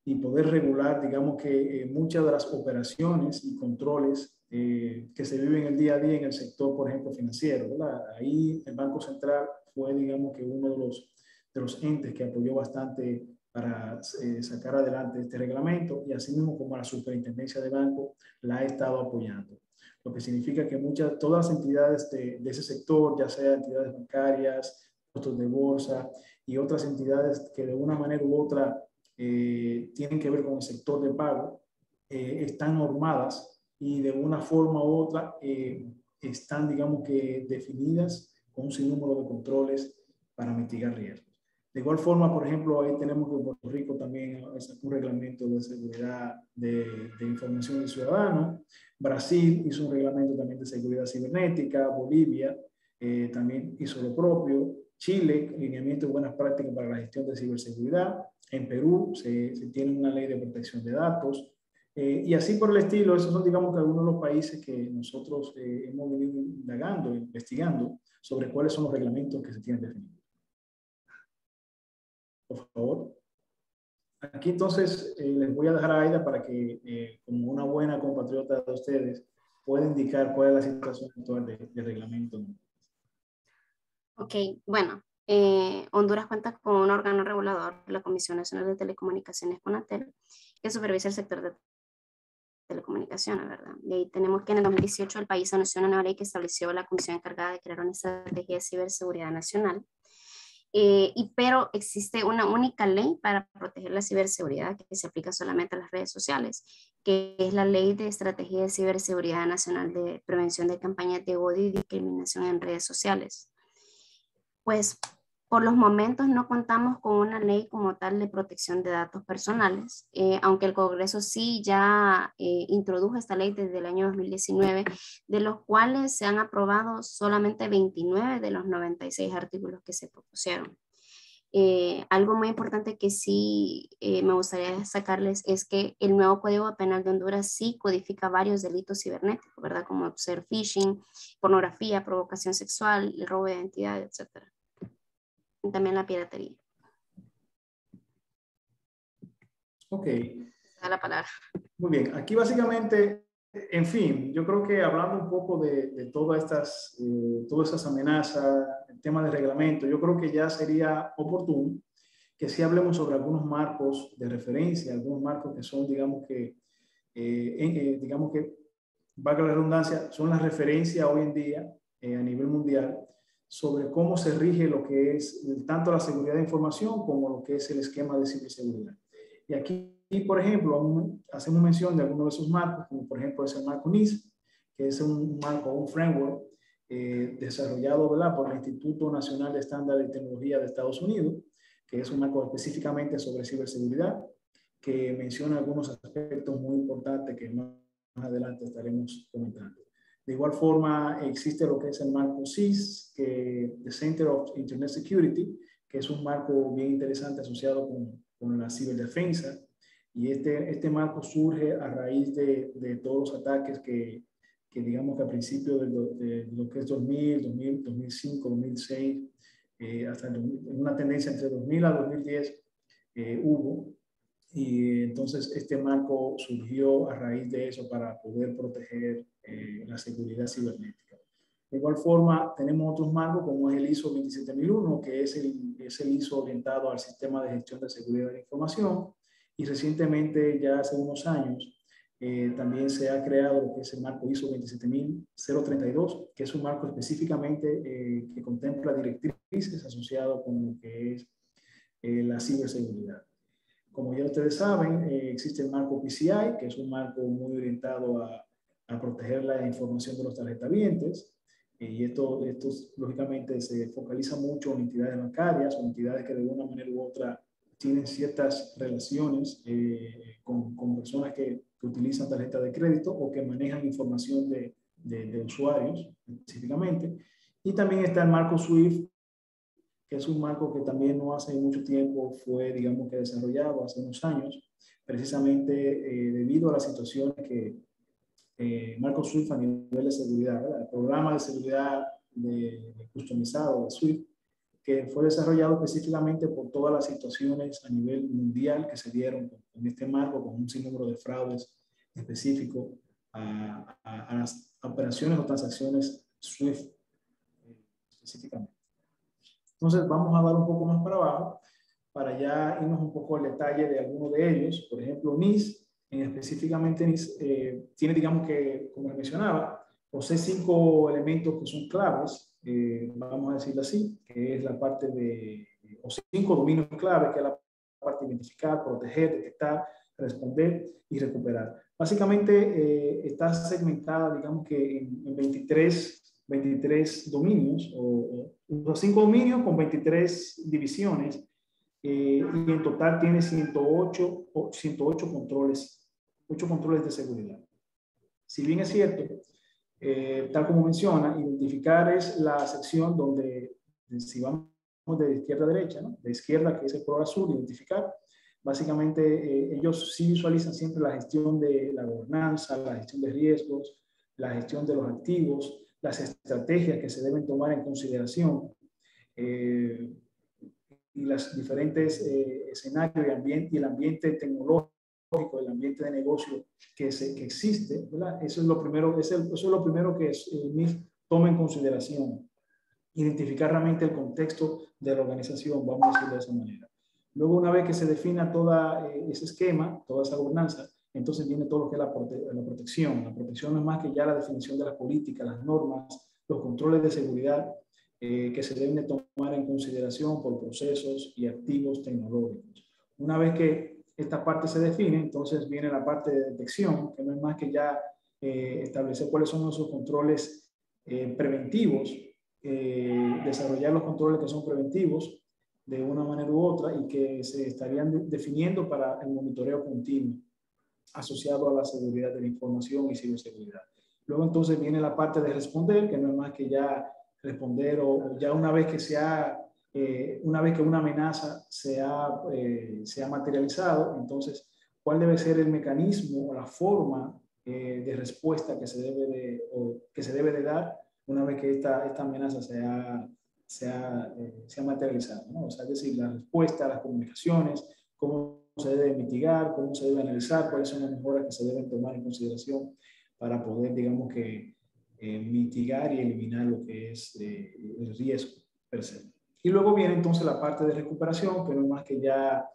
y poder regular, digamos que muchas de las operaciones y controles que se viven el día a día en el sector, por ejemplo, financiero, ¿verdad? Ahí el Banco Central fue, digamos que uno de los entes que apoyó bastante para sacar adelante este reglamento y así mismo como la Superintendencia de Banco la ha estado apoyando. Lo que significa que todas las entidades de ese sector, ya sea entidades bancarias, puestos de bolsa y otras entidades que de una manera u otra tienen que ver con el sector de pago, están normadas y de una forma u otra están, digamos que, definidas con un sinnúmero de controles para mitigar riesgos. De igual forma, por ejemplo, ahí tenemos que Puerto Rico también es un reglamento de seguridad de información del ciudadano. Brasil hizo un reglamento también de seguridad cibernética. Bolivia también hizo lo propio. Chile, lineamiento de buenas prácticas para la gestión de ciberseguridad. En Perú se tiene una ley de protección de datos. Y así por el estilo, esos son, digamos, que algunos de los países que nosotros hemos venido indagando, investigando sobre cuáles son los reglamentos que se tienen definidos. Por favor. Aquí entonces les voy a dejar a Aida para que, como una buena compatriota de ustedes, pueda indicar cuál es la situación actual de reglamento. Ok, bueno, Honduras cuenta con un órgano regulador, la Comisión Nacional de Telecomunicaciones, CONATEL, que supervisa el sector de telecomunicaciones, ¿verdad? Y ahí tenemos que en el 2018 el país anunció una nueva ley que estableció la comisión encargada de crear una estrategia de ciberseguridad nacional. Pero existe una única ley para proteger la ciberseguridad que se aplica solamente a las redes sociales, que es la Ley de Estrategia de Ciberseguridad Nacional de Prevención de Campañas de Odio y Discriminación en Redes Sociales. Pues por los momentos no contamos con una ley como tal de protección de datos personales, aunque el Congreso sí ya introdujo esta ley desde el año 2019, de los cuales se han aprobado solamente 29 de los 96 artículos que se propusieron. Algo muy importante que sí me gustaría destacarles es que el nuevo Código Penal de Honduras sí codifica varios delitos cibernéticos, ¿verdad? Como ser phishing, pornografía, provocación sexual, el robo de identidad, etc. y también la piratería. Ok. A la palabra. Muy bien. Aquí básicamente, en fin, yo creo que hablando un poco de todas esas amenazas, el tema de reglamento, yo creo que ya sería oportuno que sí hablemos sobre algunos marcos de referencia, algunos marcos que son, digamos que, valga la redundancia, son la referencia hoy en día a nivel mundial sobre cómo se rige lo que es tanto la seguridad de información como lo que es el esquema de ciberseguridad. Y aquí, por ejemplo, hacemos mención de algunos de esos marcos, como por ejemplo es el marco NIST, que es un marco, un framework desarrollado, ¿verdad?, por el Instituto Nacional de Estándares y Tecnología de Estados Unidos, que es un marco específicamente sobre ciberseguridad, que menciona algunos aspectos muy importantes que más adelante estaremos comentando. De igual forma, existe lo que es el marco CIS, the Center of Internet Security, que es un marco bien interesante asociado con la ciberdefensa. Y este marco surge a raíz de todos los ataques que digamos que a principios de lo que es 2005, 2006, hasta en una tendencia entre 2000 a 2010 hubo. Y entonces este marco surgió a raíz de eso para poder proteger la seguridad cibernética. De igual forma, tenemos otros marcos como es el ISO 27001, que es el ISO orientado al sistema de gestión de seguridad de la información. Y recientemente, ya hace unos años, también se ha creado lo que es el marco ISO 27032, que es un marco específicamente que contempla directrices asociadas con lo que es la ciberseguridad. Como ya ustedes saben, existe el marco PCI, que es un marco muy orientado a proteger la información de los tarjetavientes. Y esto lógicamente se focaliza mucho en entidades bancarias o entidades que de una manera u otra tienen ciertas relaciones con personas que utilizan tarjetas de crédito o que manejan información de usuarios específicamente. Y también está el marco SWIFT, que es un marco que también no hace mucho tiempo fue, digamos que desarrollado, hace unos años, precisamente debido a las situaciones que marco SWIFT a nivel de seguridad, ¿verdad? El programa de seguridad customizado de SWIFT, que fue desarrollado específicamente por todas las situaciones a nivel mundial que se dieron en este marco, con un sinnúmero de fraudes específicos a las operaciones o transacciones SWIFT específicamente. Entonces vamos a dar un poco más para abajo para ya irnos un poco al detalle de algunos de ellos. Por ejemplo, NIST, específicamente NIST, tiene, digamos que, como les mencionaba, posee 5 elementos que son claves, vamos a decirlo así, que es la parte o 5 dominios claves, que es la parte de identificar, proteger, detectar, responder y recuperar. Básicamente está segmentada, digamos que en 23 dominios, o 5 dominios con 23 divisiones, y en total tiene 108 controles, 8 controles de seguridad. Si bien es cierto, tal como menciona, identificar es la sección donde, si vamos de izquierda a derecha, ¿no?, de izquierda, que es el color azul, identificar, básicamente ellos sí visualizan siempre la gestión de la gobernanza, la gestión de riesgos, la gestión de los activos, las estrategias que se deben tomar en consideración, y los diferentes escenarios y el ambiente tecnológico, el ambiente de negocio que existe, ¿verdad? Eso es lo primero, eso es lo primero que NIST toma en consideración, identificar realmente el contexto de la organización, vamos a decirlo de esa manera. Luego, una vez que se defina todo ese esquema, toda esa gobernanza, entonces viene todo lo que es la protección. La protección no es más que ya la definición de las políticas, las normas, los controles de seguridad que se deben de tomar en consideración por procesos y activos tecnológicos. Una vez que esta parte se define, entonces viene la parte de detección, que no es más que ya establecer cuáles son esos controles preventivos, desarrollar los controles que son preventivos de una manera u otra y que se estarían definiendo para el monitoreo continuo asociado a la seguridad de la información y ciberseguridad. Luego entonces viene la parte de responder, que no es más que ya responder o ya una vez que una amenaza se ha materializado, entonces cuál debe ser el mecanismo o la forma de respuesta que se debe de dar una vez que esta amenaza se ha materializado, ¿no? O sea, es decir, la respuesta a las comunicaciones, cómo se debe mitigar, cómo se debe analizar, cuáles son las mejoras que se deben tomar en consideración para poder, digamos que, mitigar y eliminar lo que es el riesgo per se. Y luego viene entonces la parte de recuperación, que no es más que ya,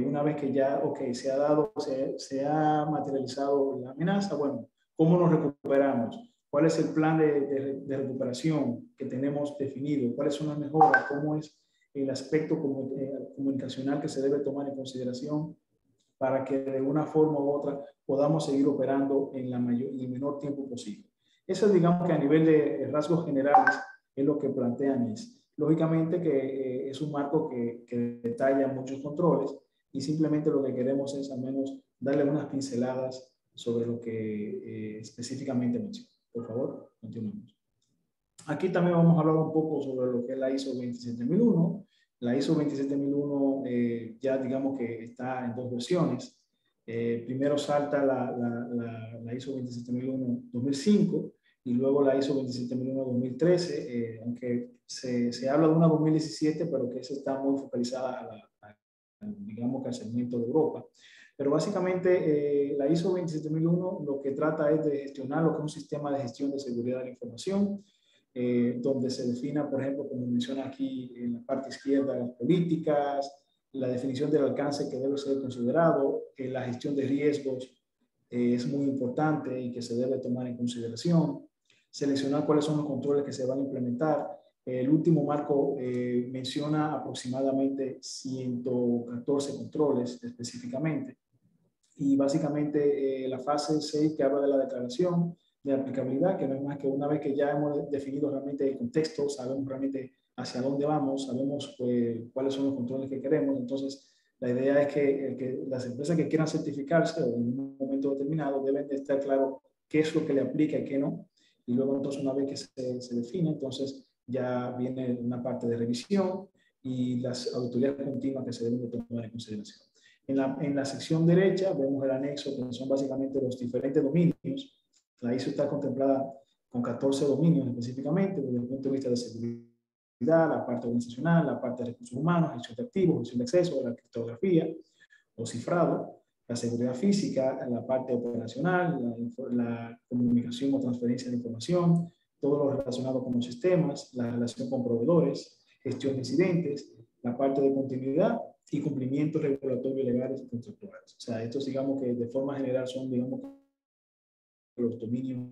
una vez que ya, se ha dado, se ha materializado la amenaza, bueno, ¿cómo nos recuperamos? ¿Cuál es el plan de recuperación que tenemos definido? ¿Cuáles son las mejoras? ¿Cómo es el aspecto comunicacional que se debe tomar en consideración para que de una forma u otra podamos seguir operando en el menor tiempo posible? Eso, digamos que a nivel de rasgos generales es lo que plantean es. Lógicamente que es un marco que detalla muchos controles y simplemente lo que queremos es al menos darle unas pinceladas sobre lo que específicamente menciono. Por favor, continuemos. Aquí también vamos a hablar un poco sobre lo que es la ISO 27001. La ISO 27001 ya digamos que está en dos versiones. Primero salta la ISO 27001 2005 y luego la ISO 27001 2013, aunque se habla de una 2017, pero que esa está muy focalizada digamos que al segmento de Europa. Pero básicamente la ISO 27001 lo que trata es de gestionar lo que es un sistema de gestión de seguridad de la información, donde se defina, por ejemplo, como menciona aquí en la parte izquierda, las políticas, la definición del alcance que debe ser considerado, la gestión de riesgos es muy importante y que se debe tomar en consideración, seleccionar cuáles son los controles que se van a implementar. El último marco menciona aproximadamente 114 controles específicamente. Y básicamente la fase 6 que habla de la declaración de aplicabilidad, que no es más que una vez que ya hemos definido realmente el contexto, sabemos realmente hacia dónde vamos, sabemos cuáles son los controles que queremos. Entonces, la idea es que las empresas que quieran certificarse o en un momento determinado deben de estar claro qué es lo que le aplica y qué no. Y luego, entonces, una vez que se define, entonces ya viene una parte de revisión y las auditorías continuas que se deben de tomar en consideración. En la sección derecha vemos el anexo, que son básicamente los diferentes dominios. La ISO está contemplada con 14 dominios específicamente, desde el punto de vista de seguridad, la parte organizacional, la parte de recursos humanos, gestión de activos, gestión de acceso, la criptografía o cifrado, la seguridad física, la parte operacional, la comunicación o transferencia de información, todo lo relacionado con los sistemas, la relación con proveedores, gestión de incidentes, la parte de continuidad y cumplimientos regulatorios legales y contractuales. O sea, estos digamos que de forma general son digamos los dominios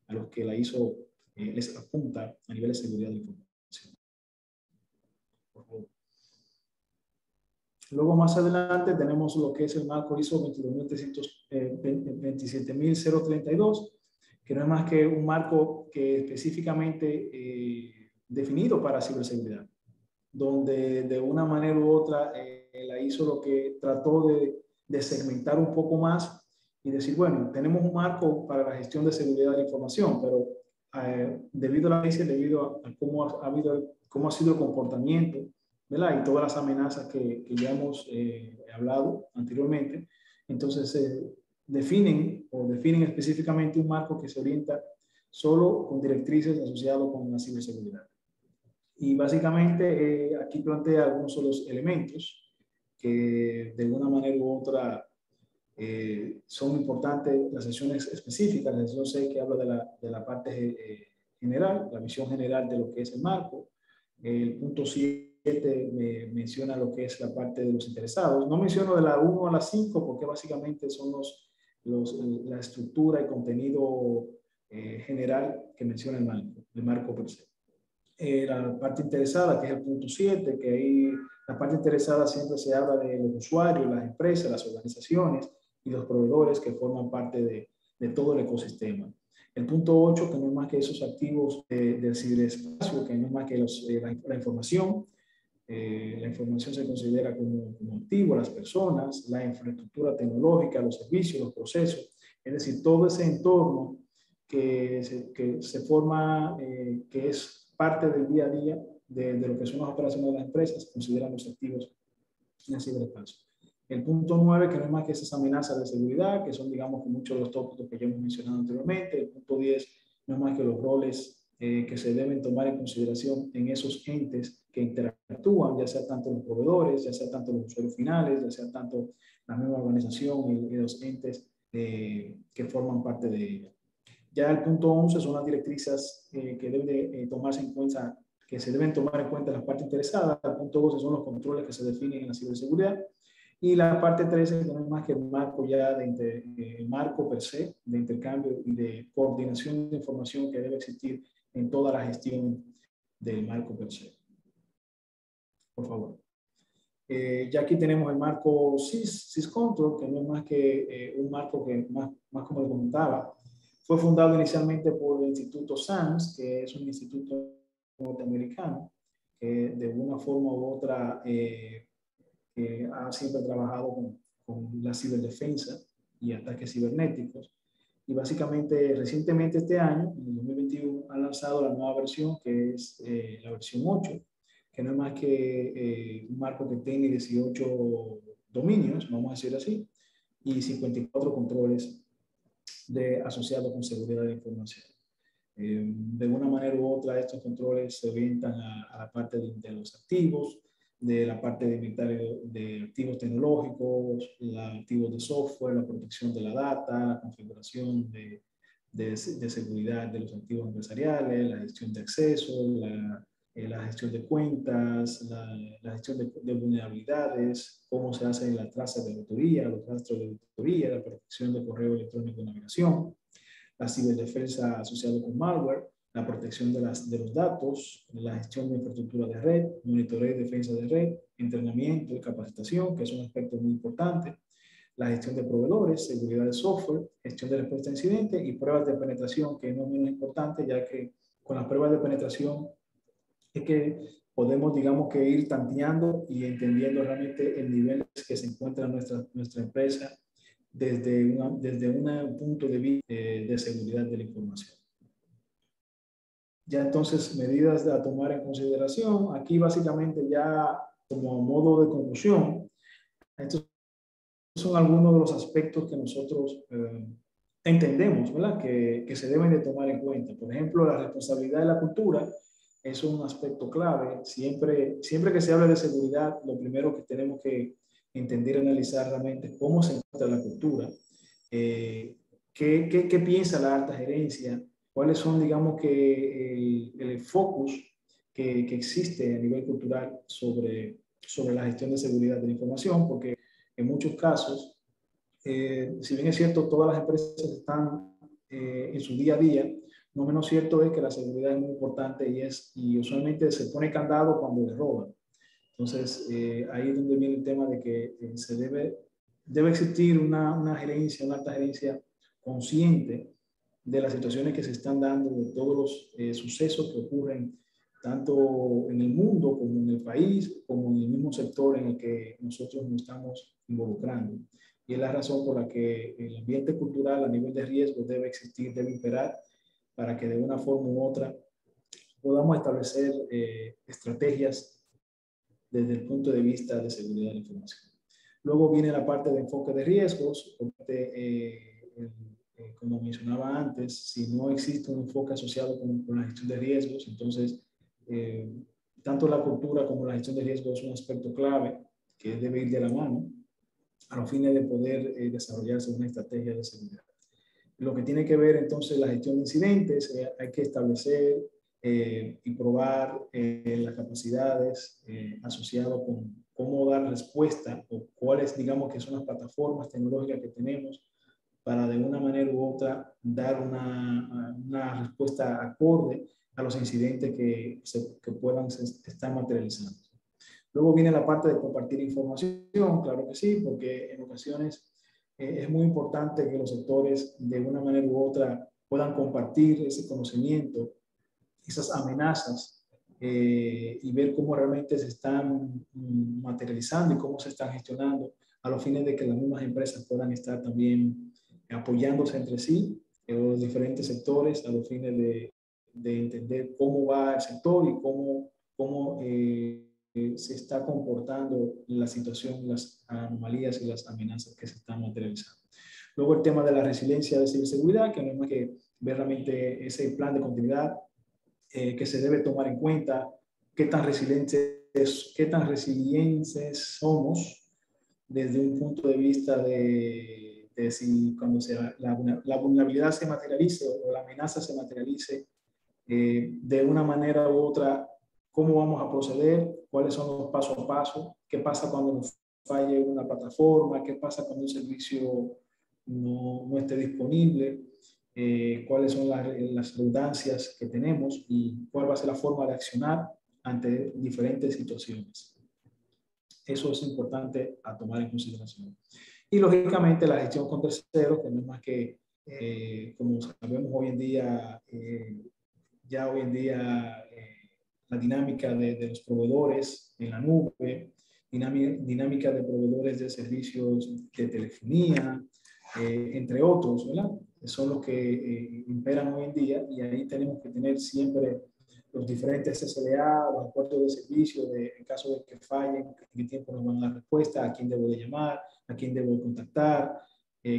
a los que la ISO les apunta a nivel de seguridad de información. Por favor. Luego más adelante tenemos lo que es el marco ISO 27032, que no es más que un marco que específicamente definido para ciberseguridad, donde de una manera u otra la ISO lo que trató de segmentar un poco más y decir, bueno, tenemos un marco para la gestión de seguridad de la información, pero debido a la crisis, debido a cómo ha sido el comportamiento, ¿verdad? Y todas las amenazas que ya hemos hablado anteriormente, entonces definen específicamente un marco que se orienta solo con directrices asociadas con la ciberseguridad. Y básicamente aquí plantea algunos de los elementos que de una manera u otra son importantes, las secciones específicas, la sección 6 que habla de la parte general, la visión general de lo que es el marco. El punto 7 menciona lo que es la parte de los interesados. No menciono de la 1 a la 5 porque básicamente son la estructura y contenido general que menciona el marco per se. La parte interesada, que es el punto 7, que ahí la parte interesada siempre se habla de los usuarios, las empresas, las organizaciones y los proveedores que forman parte de todo el ecosistema. El punto 8, que no es más que esos activos del ciberespacio, que no es más que la información. La información se considera como activo, las personas, la infraestructura tecnológica, los servicios, los procesos, es decir, todo ese entorno que se forma, que es parte del día a día de lo que son las operaciones de las empresas, consideran los activos en el ciberespacio. El punto 9, que no es más que esas amenazas de seguridad, que son, digamos, muchos de los tópicos que ya hemos mencionado anteriormente. El punto 10, no es más que los roles que se deben tomar en consideración en esos entes que interactúan, ya sea tanto los proveedores, ya sea tanto los usuarios finales, ya sea tanto la misma organización y los entes que forman parte de ella. Ya el punto 11 son las directrices que deben de, tomarse en cuenta, que se deben tomar en cuenta las partes interesadas. El punto 12 son los controles que se definen en la ciberseguridad. Y la parte 13 no es más que el marco ya el marco per se de intercambio y de coordinación de información que debe existir en toda la gestión del marco per se. Por favor. Ya aquí tenemos el marco SysControl, que no es más que un marco que, más como le comentaba, fue fundado inicialmente por el Instituto SANS, que es un instituto norteamericano, que de una forma u otra ha siempre trabajado con la ciberdefensa y ataques cibernéticos. Y básicamente, recientemente este año, en el 2021, han lanzado la nueva versión, que es la versión 8, que no es más que un marco que tiene 18 dominios, vamos a decir así, y 54 controles asociados con seguridad de la información. De una manera u otra, estos controles se orientan a la parte de los activos, de la parte de inventario de activos tecnológicos, los activos de software, la protección de la data, la configuración de seguridad de los activos empresariales, la gestión de acceso, la gestión de cuentas, la gestión de vulnerabilidades, cómo se hace la traza de auditoría, los rastros de auditoría, la protección de correo electrónico de navegación, la ciberdefensa asociada con malware, la protección de los datos, la gestión de infraestructura de red, monitoreo y defensa de red, entrenamiento y capacitación, que es un aspecto muy importante, la gestión de proveedores, seguridad de software, gestión de respuesta a incidentes y pruebas de penetración, que no es menos importante, ya que con las pruebas de penetración es que podemos, digamos, que ir tanteando y entendiendo realmente el nivel que se encuentra nuestra empresa desde un punto de vista de seguridad de la información. Ya entonces, medidas a tomar en consideración. Aquí básicamente ya como modo de conclusión, estos son algunos de los aspectos que nosotros entendemos, ¿verdad? Que se deben de tomar en cuenta. Por ejemplo, la responsabilidad de la cultura es un aspecto clave. Siempre que se habla de seguridad, lo primero que tenemos que entender y analizar realmente es cómo se encuentra la cultura, qué piensa la alta gerencia, cuáles son, digamos, que el focus que existe a nivel cultural sobre la gestión de seguridad de la información, porque en muchos casos, si bien es cierto, todas las empresas están en su día a día, no menos cierto es que la seguridad es muy importante y usualmente se pone candado cuando le roban. Entonces, ahí es donde viene el tema de que debe existir una gerencia, una alta gerencia consciente de las situaciones que se están dando, de todos los sucesos que ocurren tanto en el mundo como en el país, como en el mismo sector en el que nosotros nos estamos involucrando. Y es la razón por la que el ambiente cultural a nivel de riesgo debe existir, debe imperar, para que de una forma u otra podamos establecer estrategias desde el punto de vista de seguridad de la información. Luego viene la parte de enfoque de riesgos, porque, como mencionaba antes, si no existe un enfoque asociado con la gestión de riesgos, entonces tanto la cultura como la gestión de riesgos es un aspecto clave que debe ir de la mano a los fines de poder desarrollarse una estrategia de seguridad. Lo que tiene que ver entonces la gestión de incidentes, hay que establecer y probar las capacidades asociadas con cómo dar respuesta o cuáles, digamos, que son las plataformas tecnológicas que tenemos para de una manera u otra dar una respuesta acorde a los incidentes que puedan estar materializando. Luego viene la parte de compartir información, claro que sí, porque en ocasiones es muy importante que los sectores de una manera u otra puedan compartir ese conocimiento, esas amenazas y ver cómo realmente se están materializando y cómo se están gestionando a los fines de que las mismas empresas puedan estar también apoyándose entre sí, los diferentes sectores, a los fines de entender cómo va el sector y cómo se está comportando la situación, las anomalías y las amenazas que se están materializando. Luego el tema de la resiliencia de ciberseguridad, que no es más que ver realmente ese plan de continuidad que se debe tomar en cuenta, qué tan resilientes somos desde un punto de vista de si cuando la vulnerabilidad se materialice o la amenaza se materialice, de una manera u otra, cómo vamos a proceder, cuáles son los pasos a paso, qué pasa cuando nos falle una plataforma, qué pasa cuando un servicio no esté disponible, cuáles son las redundancias que tenemos y cuál va a ser la forma de accionar ante diferentes situaciones. Eso es importante a tomar en consideración. Y lógicamente la gestión con terceros, que no es más que, como sabemos hoy en día, la dinámica de los proveedores en la nube, dinámica de proveedores de servicios de telefonía, entre otros, ¿verdad? Son los que imperan hoy en día, y ahí tenemos que tener siempre los diferentes SLA, los acuerdos de servicio, en caso de que fallen, en qué tiempo nos van a dar respuesta, a quién debo de llamar, a quién debo de contactar,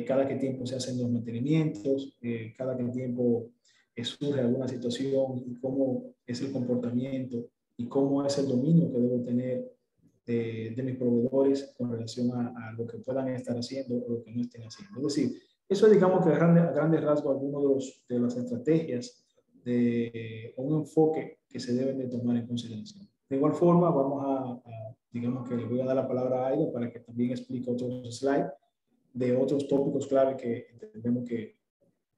cada qué tiempo se hacen los mantenimientos, cada qué tiempo surge alguna situación y cómo es el comportamiento y cómo es el dominio que debo tener de mis proveedores con relación a lo que puedan estar haciendo o lo que no estén haciendo. Es decir, eso es, digamos, que a grandes rasgos algunos de las estrategias o un enfoque que se deben de tomar en consideración. De igual forma, vamos digamos que le voy a dar la palabra a Aida para que también explique otros slides de otros tópicos clave que entendemos que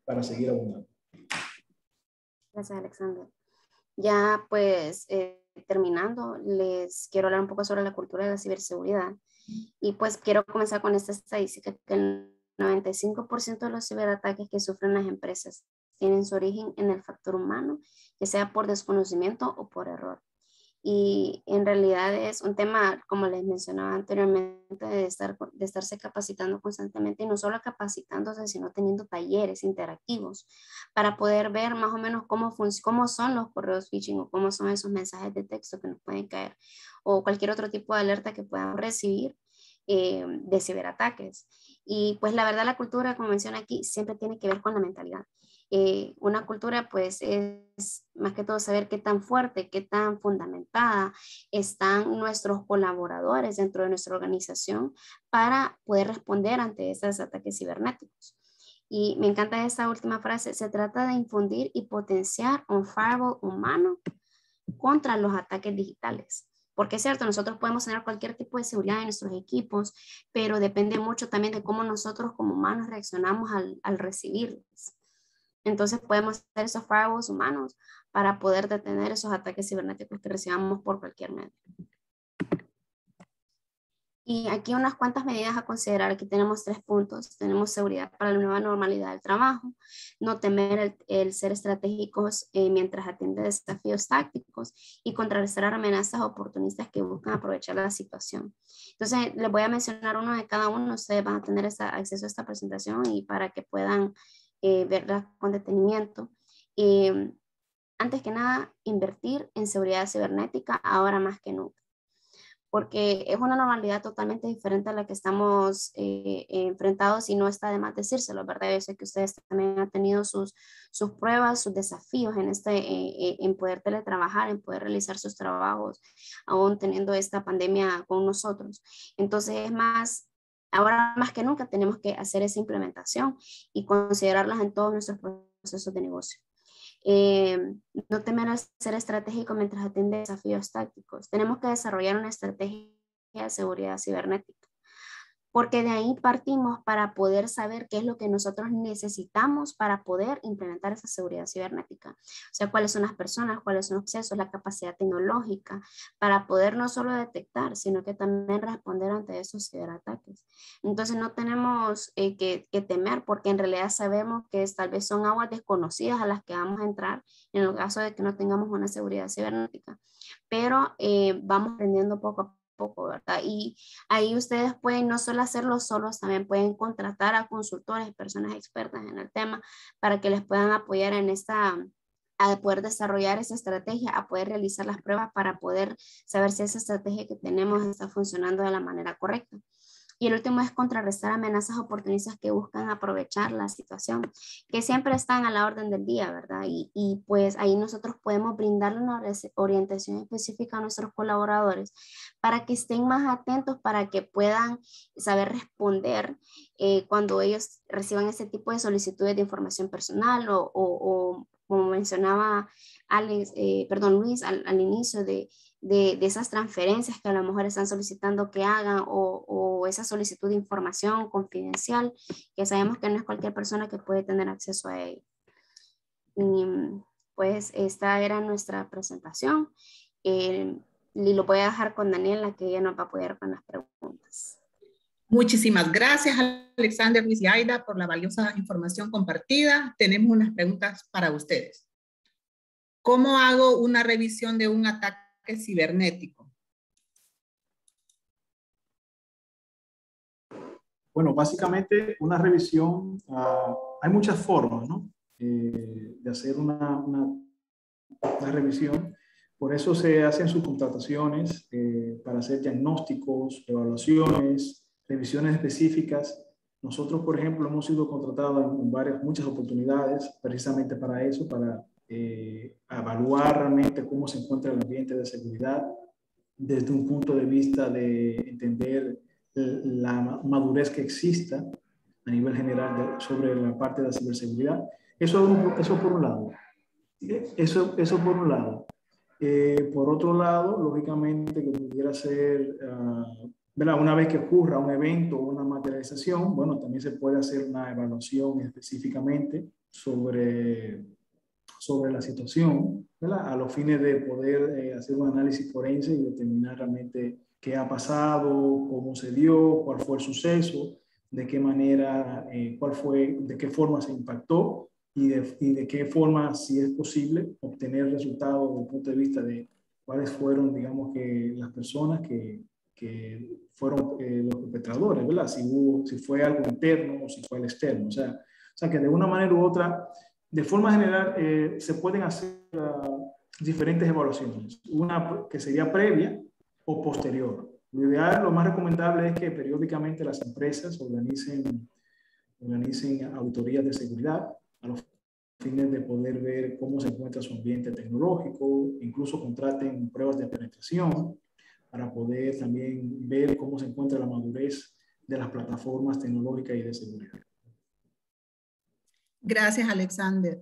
para seguir abundando. Gracias, Alexander. Ya pues terminando, les quiero hablar un poco sobre la cultura de la ciberseguridad. Y pues quiero comenzar con esta estadística, que el 95% de los ciberataques que sufren las empresas tienen su origen en el factor humano, que sea por desconocimiento o por error. Y en realidad es un tema, como les mencionaba anteriormente, de estarse capacitando constantemente, y no solo capacitándose, sino teniendo talleres interactivos para poder ver más o menos cómo son los correos phishing, o cómo son esos mensajes de texto que nos pueden caer, o cualquier otro tipo de alerta que podamos recibir de ciberataques. Y pues la verdad, la cultura, como menciona aquí, siempre tiene que ver con la mentalidad. Una cultura pues es más que todo saber qué tan fuerte, qué tan fundamentada están nuestros colaboradores dentro de nuestra organización para poder responder ante estos ataques cibernéticos. Y me encanta esta última frase: se trata de infundir y potenciar un firewall humano contra los ataques digitales. Porque es cierto, nosotros podemos tener cualquier tipo de seguridad en nuestros equipos, pero depende mucho también de cómo nosotros como humanos reaccionamos al recibirlos. Entonces podemos hacer esos firewalls humanos para poder detener esos ataques cibernéticos que recibamos por cualquier medio. Y aquí unas cuantas medidas a considerar. Aquí tenemos 3 puntos. Tenemos seguridad para la nueva normalidad del trabajo, no temer el ser estratégicos mientras atiende desafíos tácticos, y contrarrestar amenazas oportunistas que buscan aprovechar la situación. Entonces, les voy a mencionar uno de cada uno. Ustedes van a tener acceso a esta presentación y para que puedan verla con detenimiento. Antes que nada, invertir en seguridad cibernética ahora más que nunca, porque es una normalidad totalmente diferente a la que estamos enfrentados, y no está de más decírselo, ¿verdad? Yo sé que ustedes también han tenido sus pruebas, sus desafíos en poder teletrabajar, en poder realizar sus trabajos, aún teniendo esta pandemia con nosotros. Entonces ahora más que nunca tenemos que hacer esa implementación y considerarlas en todos nuestros procesos de negocio. No temer a ser estratégico mientras atiende desafíos tácticos. Tenemos que desarrollar una estrategia de seguridad cibernética, porque de ahí partimos para poder saber qué es lo que nosotros necesitamos para poder implementar esa seguridad cibernética. O sea, cuáles son las personas, cuáles son los accesos, la capacidad tecnológica, para poder no solo detectar, sino que también responder ante esos ciberataques. Entonces no tenemos que temer, porque en realidad sabemos que tal vez son aguas desconocidas a las que vamos a entrar en el caso de que no tengamos una seguridad cibernética. Pero vamos aprendiendo poco a poco, ¿verdad? Y ahí ustedes pueden no solo hacerlo solos, también pueden contratar a consultores, personas expertas en el tema, para que les puedan apoyar a poder desarrollar esa estrategia, a poder realizar las pruebas para poder saber si esa estrategia que tenemos está funcionando de la manera correcta. Y el último es contrarrestar amenazas oportunistas que buscan aprovechar la situación, que siempre están a la orden del día, ¿verdad? Y pues ahí nosotros podemos brindarle una orientación específica a nuestros colaboradores para que estén más atentos, para que puedan saber responder cuando ellos reciban ese tipo de solicitudes de información personal o como mencionaba Alex, Luis, al inicio de esas transferencias que a lo mejor están solicitando que hagan o esa solicitud de información confidencial, que sabemos que no es cualquier persona que puede tener acceso a ello. Y pues esta era nuestra presentación. Y lo voy a dejar con Daniela, que ella nos va a apoyar con las preguntas. Muchísimas gracias, Alexander, Luis y Aida, por la valiosa información compartida. Tenemos unas preguntas para ustedes. ¿Cómo hago una revisión de un ataque cibernético? Bueno, básicamente una revisión, hay muchas formas, ¿no? De hacer una revisión. Por eso se hacen subcontrataciones para hacer diagnósticos, evaluaciones, revisiones específicas. Nosotros, por ejemplo, hemos sido contratados en muchas oportunidades precisamente para eso, para evaluar realmente cómo se encuentra el ambiente de seguridad desde un punto de vista de entender la madurez que exista a nivel general sobre la parte de la ciberseguridad. Eso por un lado. Eso por un lado. Por otro lado, lógicamente, que pudiera ser, una vez que ocurra un evento o una materialización, bueno, también se puede hacer una evaluación específicamente sobre la situación, ¿verdad? A los fines de poder hacer un análisis forense y determinar realmente qué ha pasado, cómo se dio, cuál fue el suceso, de qué manera, de qué forma se impactó y de qué forma, si es posible, obtener resultados desde el punto de vista de cuáles fueron, digamos, que las personas que fueron los perpetradores, ¿verdad? Si fue algo interno o si fue el externo. O sea que de una manera u otra, de forma general, se pueden hacer diferentes evaluaciones. Una que sería previa o posterior. Lo ideal, lo más recomendable es que periódicamente las empresas organicen auditorías de seguridad a los fines de poder ver cómo se encuentra su ambiente tecnológico, incluso contraten pruebas de penetración para poder también ver cómo se encuentra la madurez de las plataformas tecnológicas y de seguridad. Gracias, Alexander.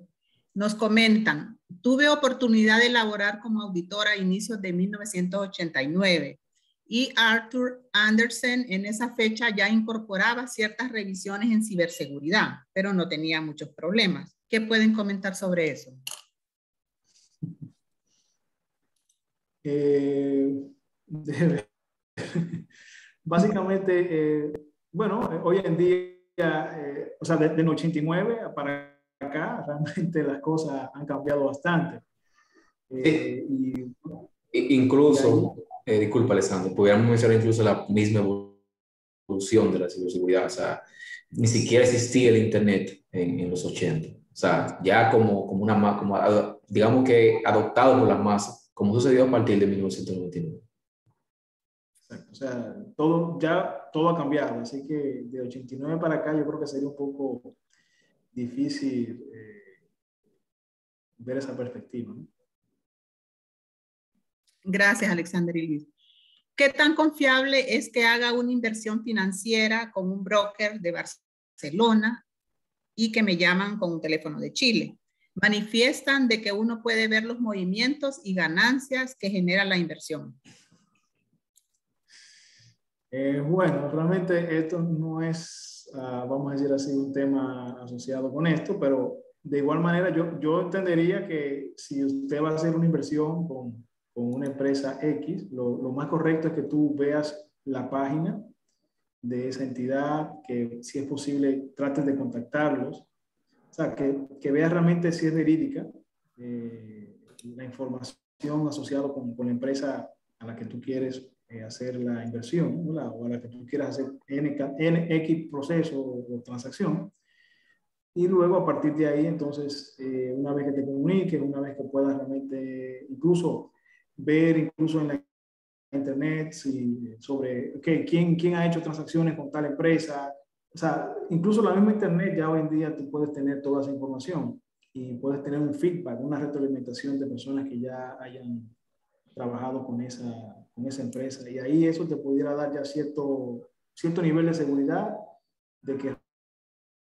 Nos comentan, tuve oportunidad de laborar como auditora a inicios de 1989 y Arthur Andersen en esa fecha ya incorporaba ciertas revisiones en ciberseguridad, pero no tenía muchos problemas. ¿Qué pueden comentar sobre eso? Básicamente, hoy en día, o sea, desde el 89 para acá, realmente las cosas han cambiado bastante. Incluso, disculpa, Alessandro, pudiéramos mencionar incluso la misma evolución de la ciberseguridad. O sea, ni siquiera existía el Internet en los 80. O sea, ya digamos que adoptado por las masas, como sucedió a partir de 1999. Exacto. O sea, todo ha cambiado. Así que de 89 para acá yo creo que sería un poco difícil ver esa perspectiva, ¿no? Gracias, Alexander y Luis. ¿Qué tan confiable es que haga una inversión financiera con un broker de Barcelona y que me llaman con un teléfono de Chile? Manifiestan de que uno puede ver los movimientos y ganancias que genera la inversión. Bueno, realmente esto no es, vamos a decir así, un tema asociado con esto, pero de igual manera yo entendería que si usted va a hacer una inversión con una empresa X, lo más correcto es que tú veas la página de esa entidad, que si es posible trates de contactarlos, o sea, que veas realmente si es verídica la información asociada con la empresa a la que tú quieres hacer la inversión, ¿verdad? O a la que tú quieras hacer X proceso o transacción. Y luego a partir de ahí, entonces, una vez que te comuniques, una vez que puedas realmente incluso ver incluso en la internet sobre quién ha hecho transacciones con tal empresa. O sea, incluso la misma internet ya hoy en día tú puedes tener toda esa información y puedes tener un feedback, una retroalimentación de personas que ya hayan trabajado con esa empresa. Y ahí eso te pudiera dar ya cierto nivel de seguridad de que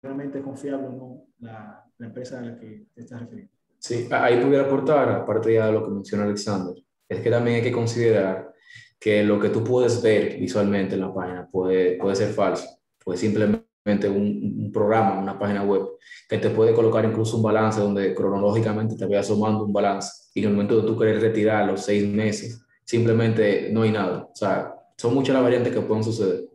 realmente es confiable o no la empresa a la que te estás refiriendo. Sí, ahí pudiera aportar, aparte ya de lo que menciona Alexander, es que también hay que considerar que lo que tú puedes ver visualmente en la página puede ser falso, pues simplemente un programa, una página web, que te puede colocar incluso un balance donde cronológicamente te vaya sumando un balance y en el momento de tú querer retirar los 6 meses, simplemente no hay nada. O sea, son muchas las variantes que pueden suceder.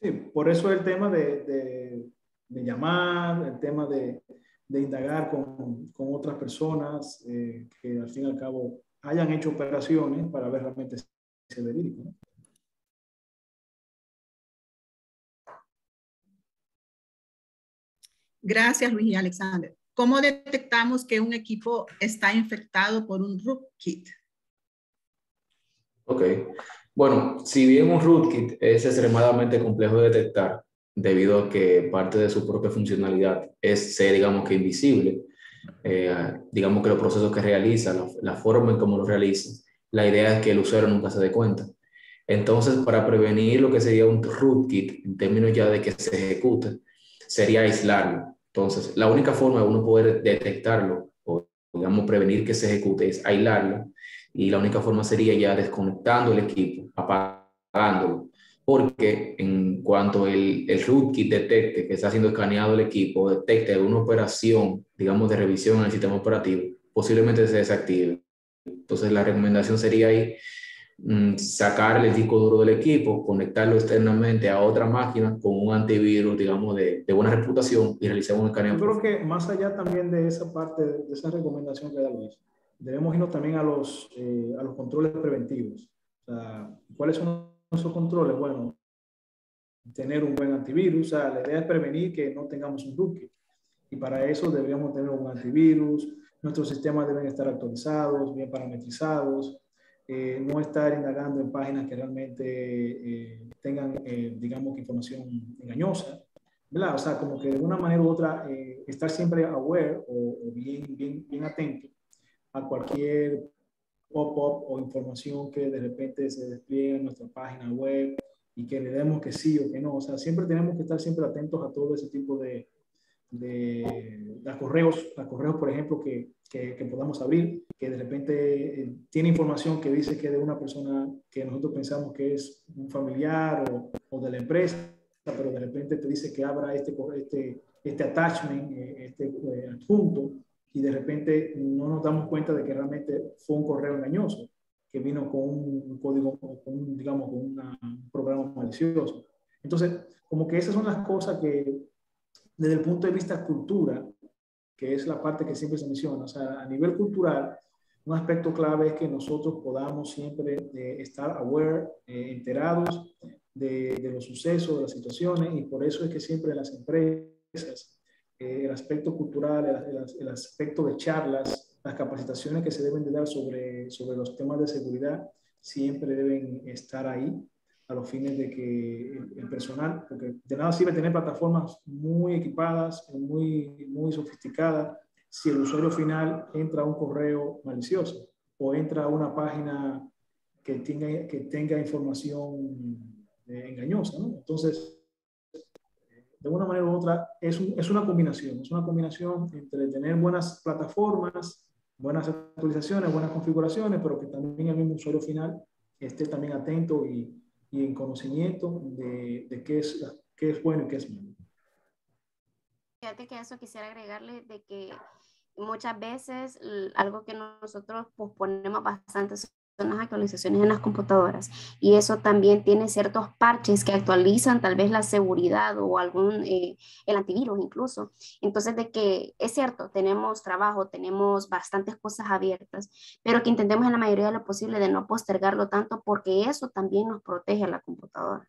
Sí, por eso el tema de llamar, el tema de indagar con otras personas que al fin y al cabo hayan hecho operaciones para ver realmente si es verídico, ¿no? Gracias, Luis y Alexander. ¿Cómo detectamos que un equipo está infectado por un rootkit? Ok. Bueno, si bien un rootkit es extremadamente complejo de detectar, debido a que parte de su propia funcionalidad es ser, digamos que invisible, digamos que los procesos que realiza, la forma en cómo lo realiza, la idea es que el usuario nunca se dé cuenta. Entonces, para prevenir lo que sería un rootkit, en términos ya de que se ejecute, sería aislarlo. Entonces, la única forma de uno poder detectarlo o, digamos, prevenir que se ejecute es aislarlo. Y la única forma sería ya desconectando el equipo, apagándolo. Porque en cuanto el rootkit detecte que está siendo escaneado el equipo, detecte una operación, digamos, de revisión en el sistema operativo, posiblemente se desactive. Entonces, la recomendación sería ahí sacar el disco duro del equipo, conectarlo externamente a otra máquina con un antivirus, digamos, de buena reputación y realizar un escaneo. Yo creo que más allá también de esa parte, de esa recomendación que da Luis, debemos irnos también a los controles preventivos. O sea, ¿cuáles son esos controles? Bueno, tener un buen antivirus. O sea, la idea es prevenir que no tengamos un rootkit. Y para eso deberíamos tener un antivirus. Nuestros sistemas deben estar actualizados, bien parametrizados. No estar indagando en páginas que realmente tengan, digamos, información engañosa, ¿verdad? O sea, como que de una manera u otra estar siempre aware o bien atento a cualquier pop-up o información que de repente se despliegue en nuestra página web y que le demos que sí o que no. O sea, siempre tenemos que estar siempre atentos a todo ese tipo de correos, por ejemplo, que podamos abrir, que de repente tiene información que dice que de una persona que nosotros pensamos que es un familiar o de la empresa, pero de repente te dice que abra este attachment, adjunto, y de repente no nos damos cuenta de que realmente fue un correo engañoso, que vino con un código, digamos, con un programa malicioso. Entonces, como que esas son las cosas que desde el punto de vista cultura, que es la parte que siempre se menciona, o sea, a nivel cultural, un aspecto clave es que nosotros podamos siempre estar aware, enterados de los sucesos, de las situaciones, y por eso es que siempre las empresas, el aspecto cultural, el aspecto de charlas, las capacitaciones que se deben de dar sobre los temas de seguridad, siempre deben estar ahí a los fines de que el personal, porque de nada sirve tener plataformas muy equipadas, muy sofisticadas, si el usuario final entra a un correo malicioso o entra a una página que tenga información engañosa, ¿no? Entonces, de una manera u otra, es una combinación entre tener buenas plataformas, buenas actualizaciones, buenas configuraciones, pero que también el mismo usuario final esté también atento y en conocimiento de qué es bueno y qué es malo. Fíjate que eso quisiera agregarle de que muchas veces algo que nosotros posponemos bastante son las actualizaciones en las computadoras y eso también tiene ciertos parches que actualizan tal vez la seguridad o el antivirus incluso. Entonces de que es cierto, tenemos trabajo, tenemos bastantes cosas abiertas, pero que intentemos en la mayoría de lo posible de no postergarlo tanto porque eso también nos protege a la computadora.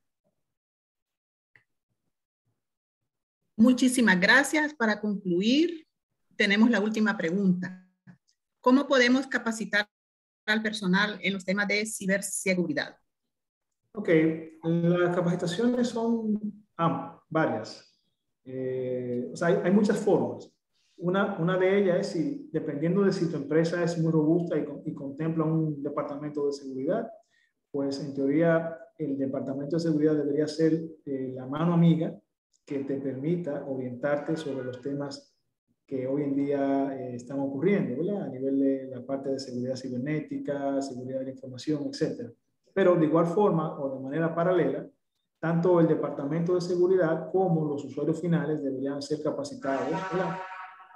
Muchísimas gracias. Para concluir, tenemos la última pregunta. ¿Cómo podemos capacitar al personal en los temas de ciberseguridad? Ok, las capacitaciones son varias. O sea, hay muchas formas. Una de ellas es dependiendo de si tu empresa es muy robusta y contempla un departamento de seguridad, pues en teoría el departamento de seguridad debería ser la mano amiga que te permita orientarte sobre los temas que hoy en día están ocurriendo, ¿verdad? A nivel de la parte de seguridad cibernética, seguridad de la información, etc. Pero de igual forma o de manera paralela, tanto el departamento de seguridad como los usuarios finales deberían ser capacitados, ¿verdad?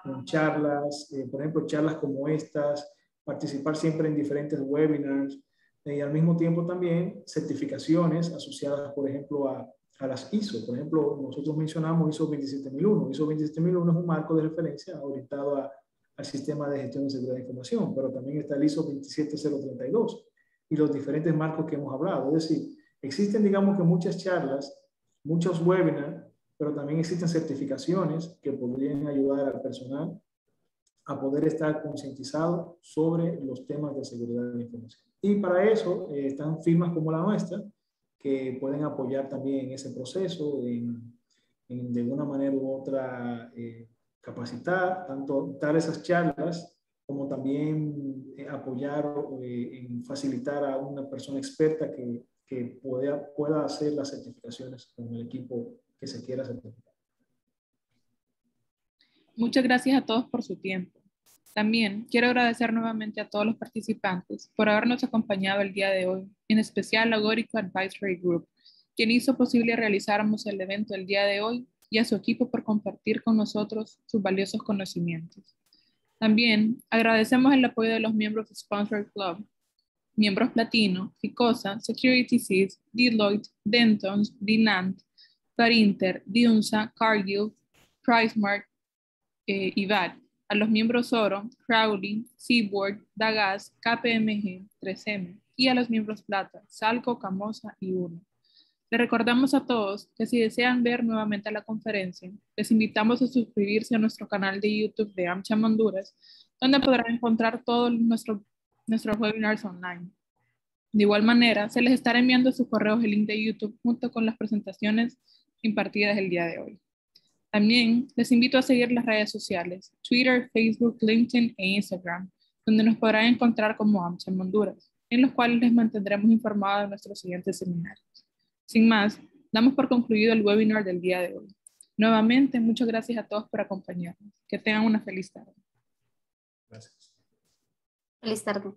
Con charlas, por ejemplo, charlas como estas, participar siempre en diferentes webinars y al mismo tiempo también certificaciones asociadas, por ejemplo, a las ISO. Por ejemplo, nosotros mencionamos ISO 27001. ISO 27001 es un marco de referencia orientado al sistema de gestión de seguridad de información, pero también está el ISO 27032 y los diferentes marcos que hemos hablado. Es decir, existen, digamos que muchas charlas, muchos webinars, pero también existen certificaciones que podrían ayudar al personal a poder estar concientizado sobre los temas de seguridad de la información. Y para eso están firmas como la nuestra, que pueden apoyar también en ese proceso, de una manera u otra capacitar, tanto dar esas charlas, como también apoyar en facilitar a una persona experta que pueda hacer las certificaciones con el equipo que se quiera certificar. Muchas gracias a todos por su tiempo. También quiero agradecer nuevamente a todos los participantes por habernos acompañado el día de hoy, en especial a Górico Advisory Group, quien hizo posible realizáramos el evento el día de hoy, y a su equipo por compartir con nosotros sus valiosos conocimientos. También agradecemos el apoyo de los miembros de Sponsor Club, miembros platino, Ficosa, SecuritySys, Deloitte, Dentons, Dinant, Parinter, Diunsa, Cargill, PriceSmart y VAT, a los miembros Oro, Crowley, Seaboard, Dagas, KPMG, 3M, y a los miembros Plata, Salco, Camosa y UNO. Les recordamos a todos que si desean ver nuevamente la conferencia, les invitamos a suscribirse a nuestro canal de YouTube de AmCham Honduras, donde podrán encontrar todos nuestros webinars online. De igual manera, se les estará enviando a sus correos el link de YouTube junto con las presentaciones impartidas el día de hoy. También les invito a seguir las redes sociales, Twitter, Facebook, LinkedIn e Instagram, donde nos podrán encontrar como AmCham Honduras, en los cuales les mantendremos informados de nuestros siguientes seminarios. Sin más, damos por concluido el webinar del día de hoy. Nuevamente, muchas gracias a todos por acompañarnos. Que tengan una feliz tarde. Gracias. Feliz tarde.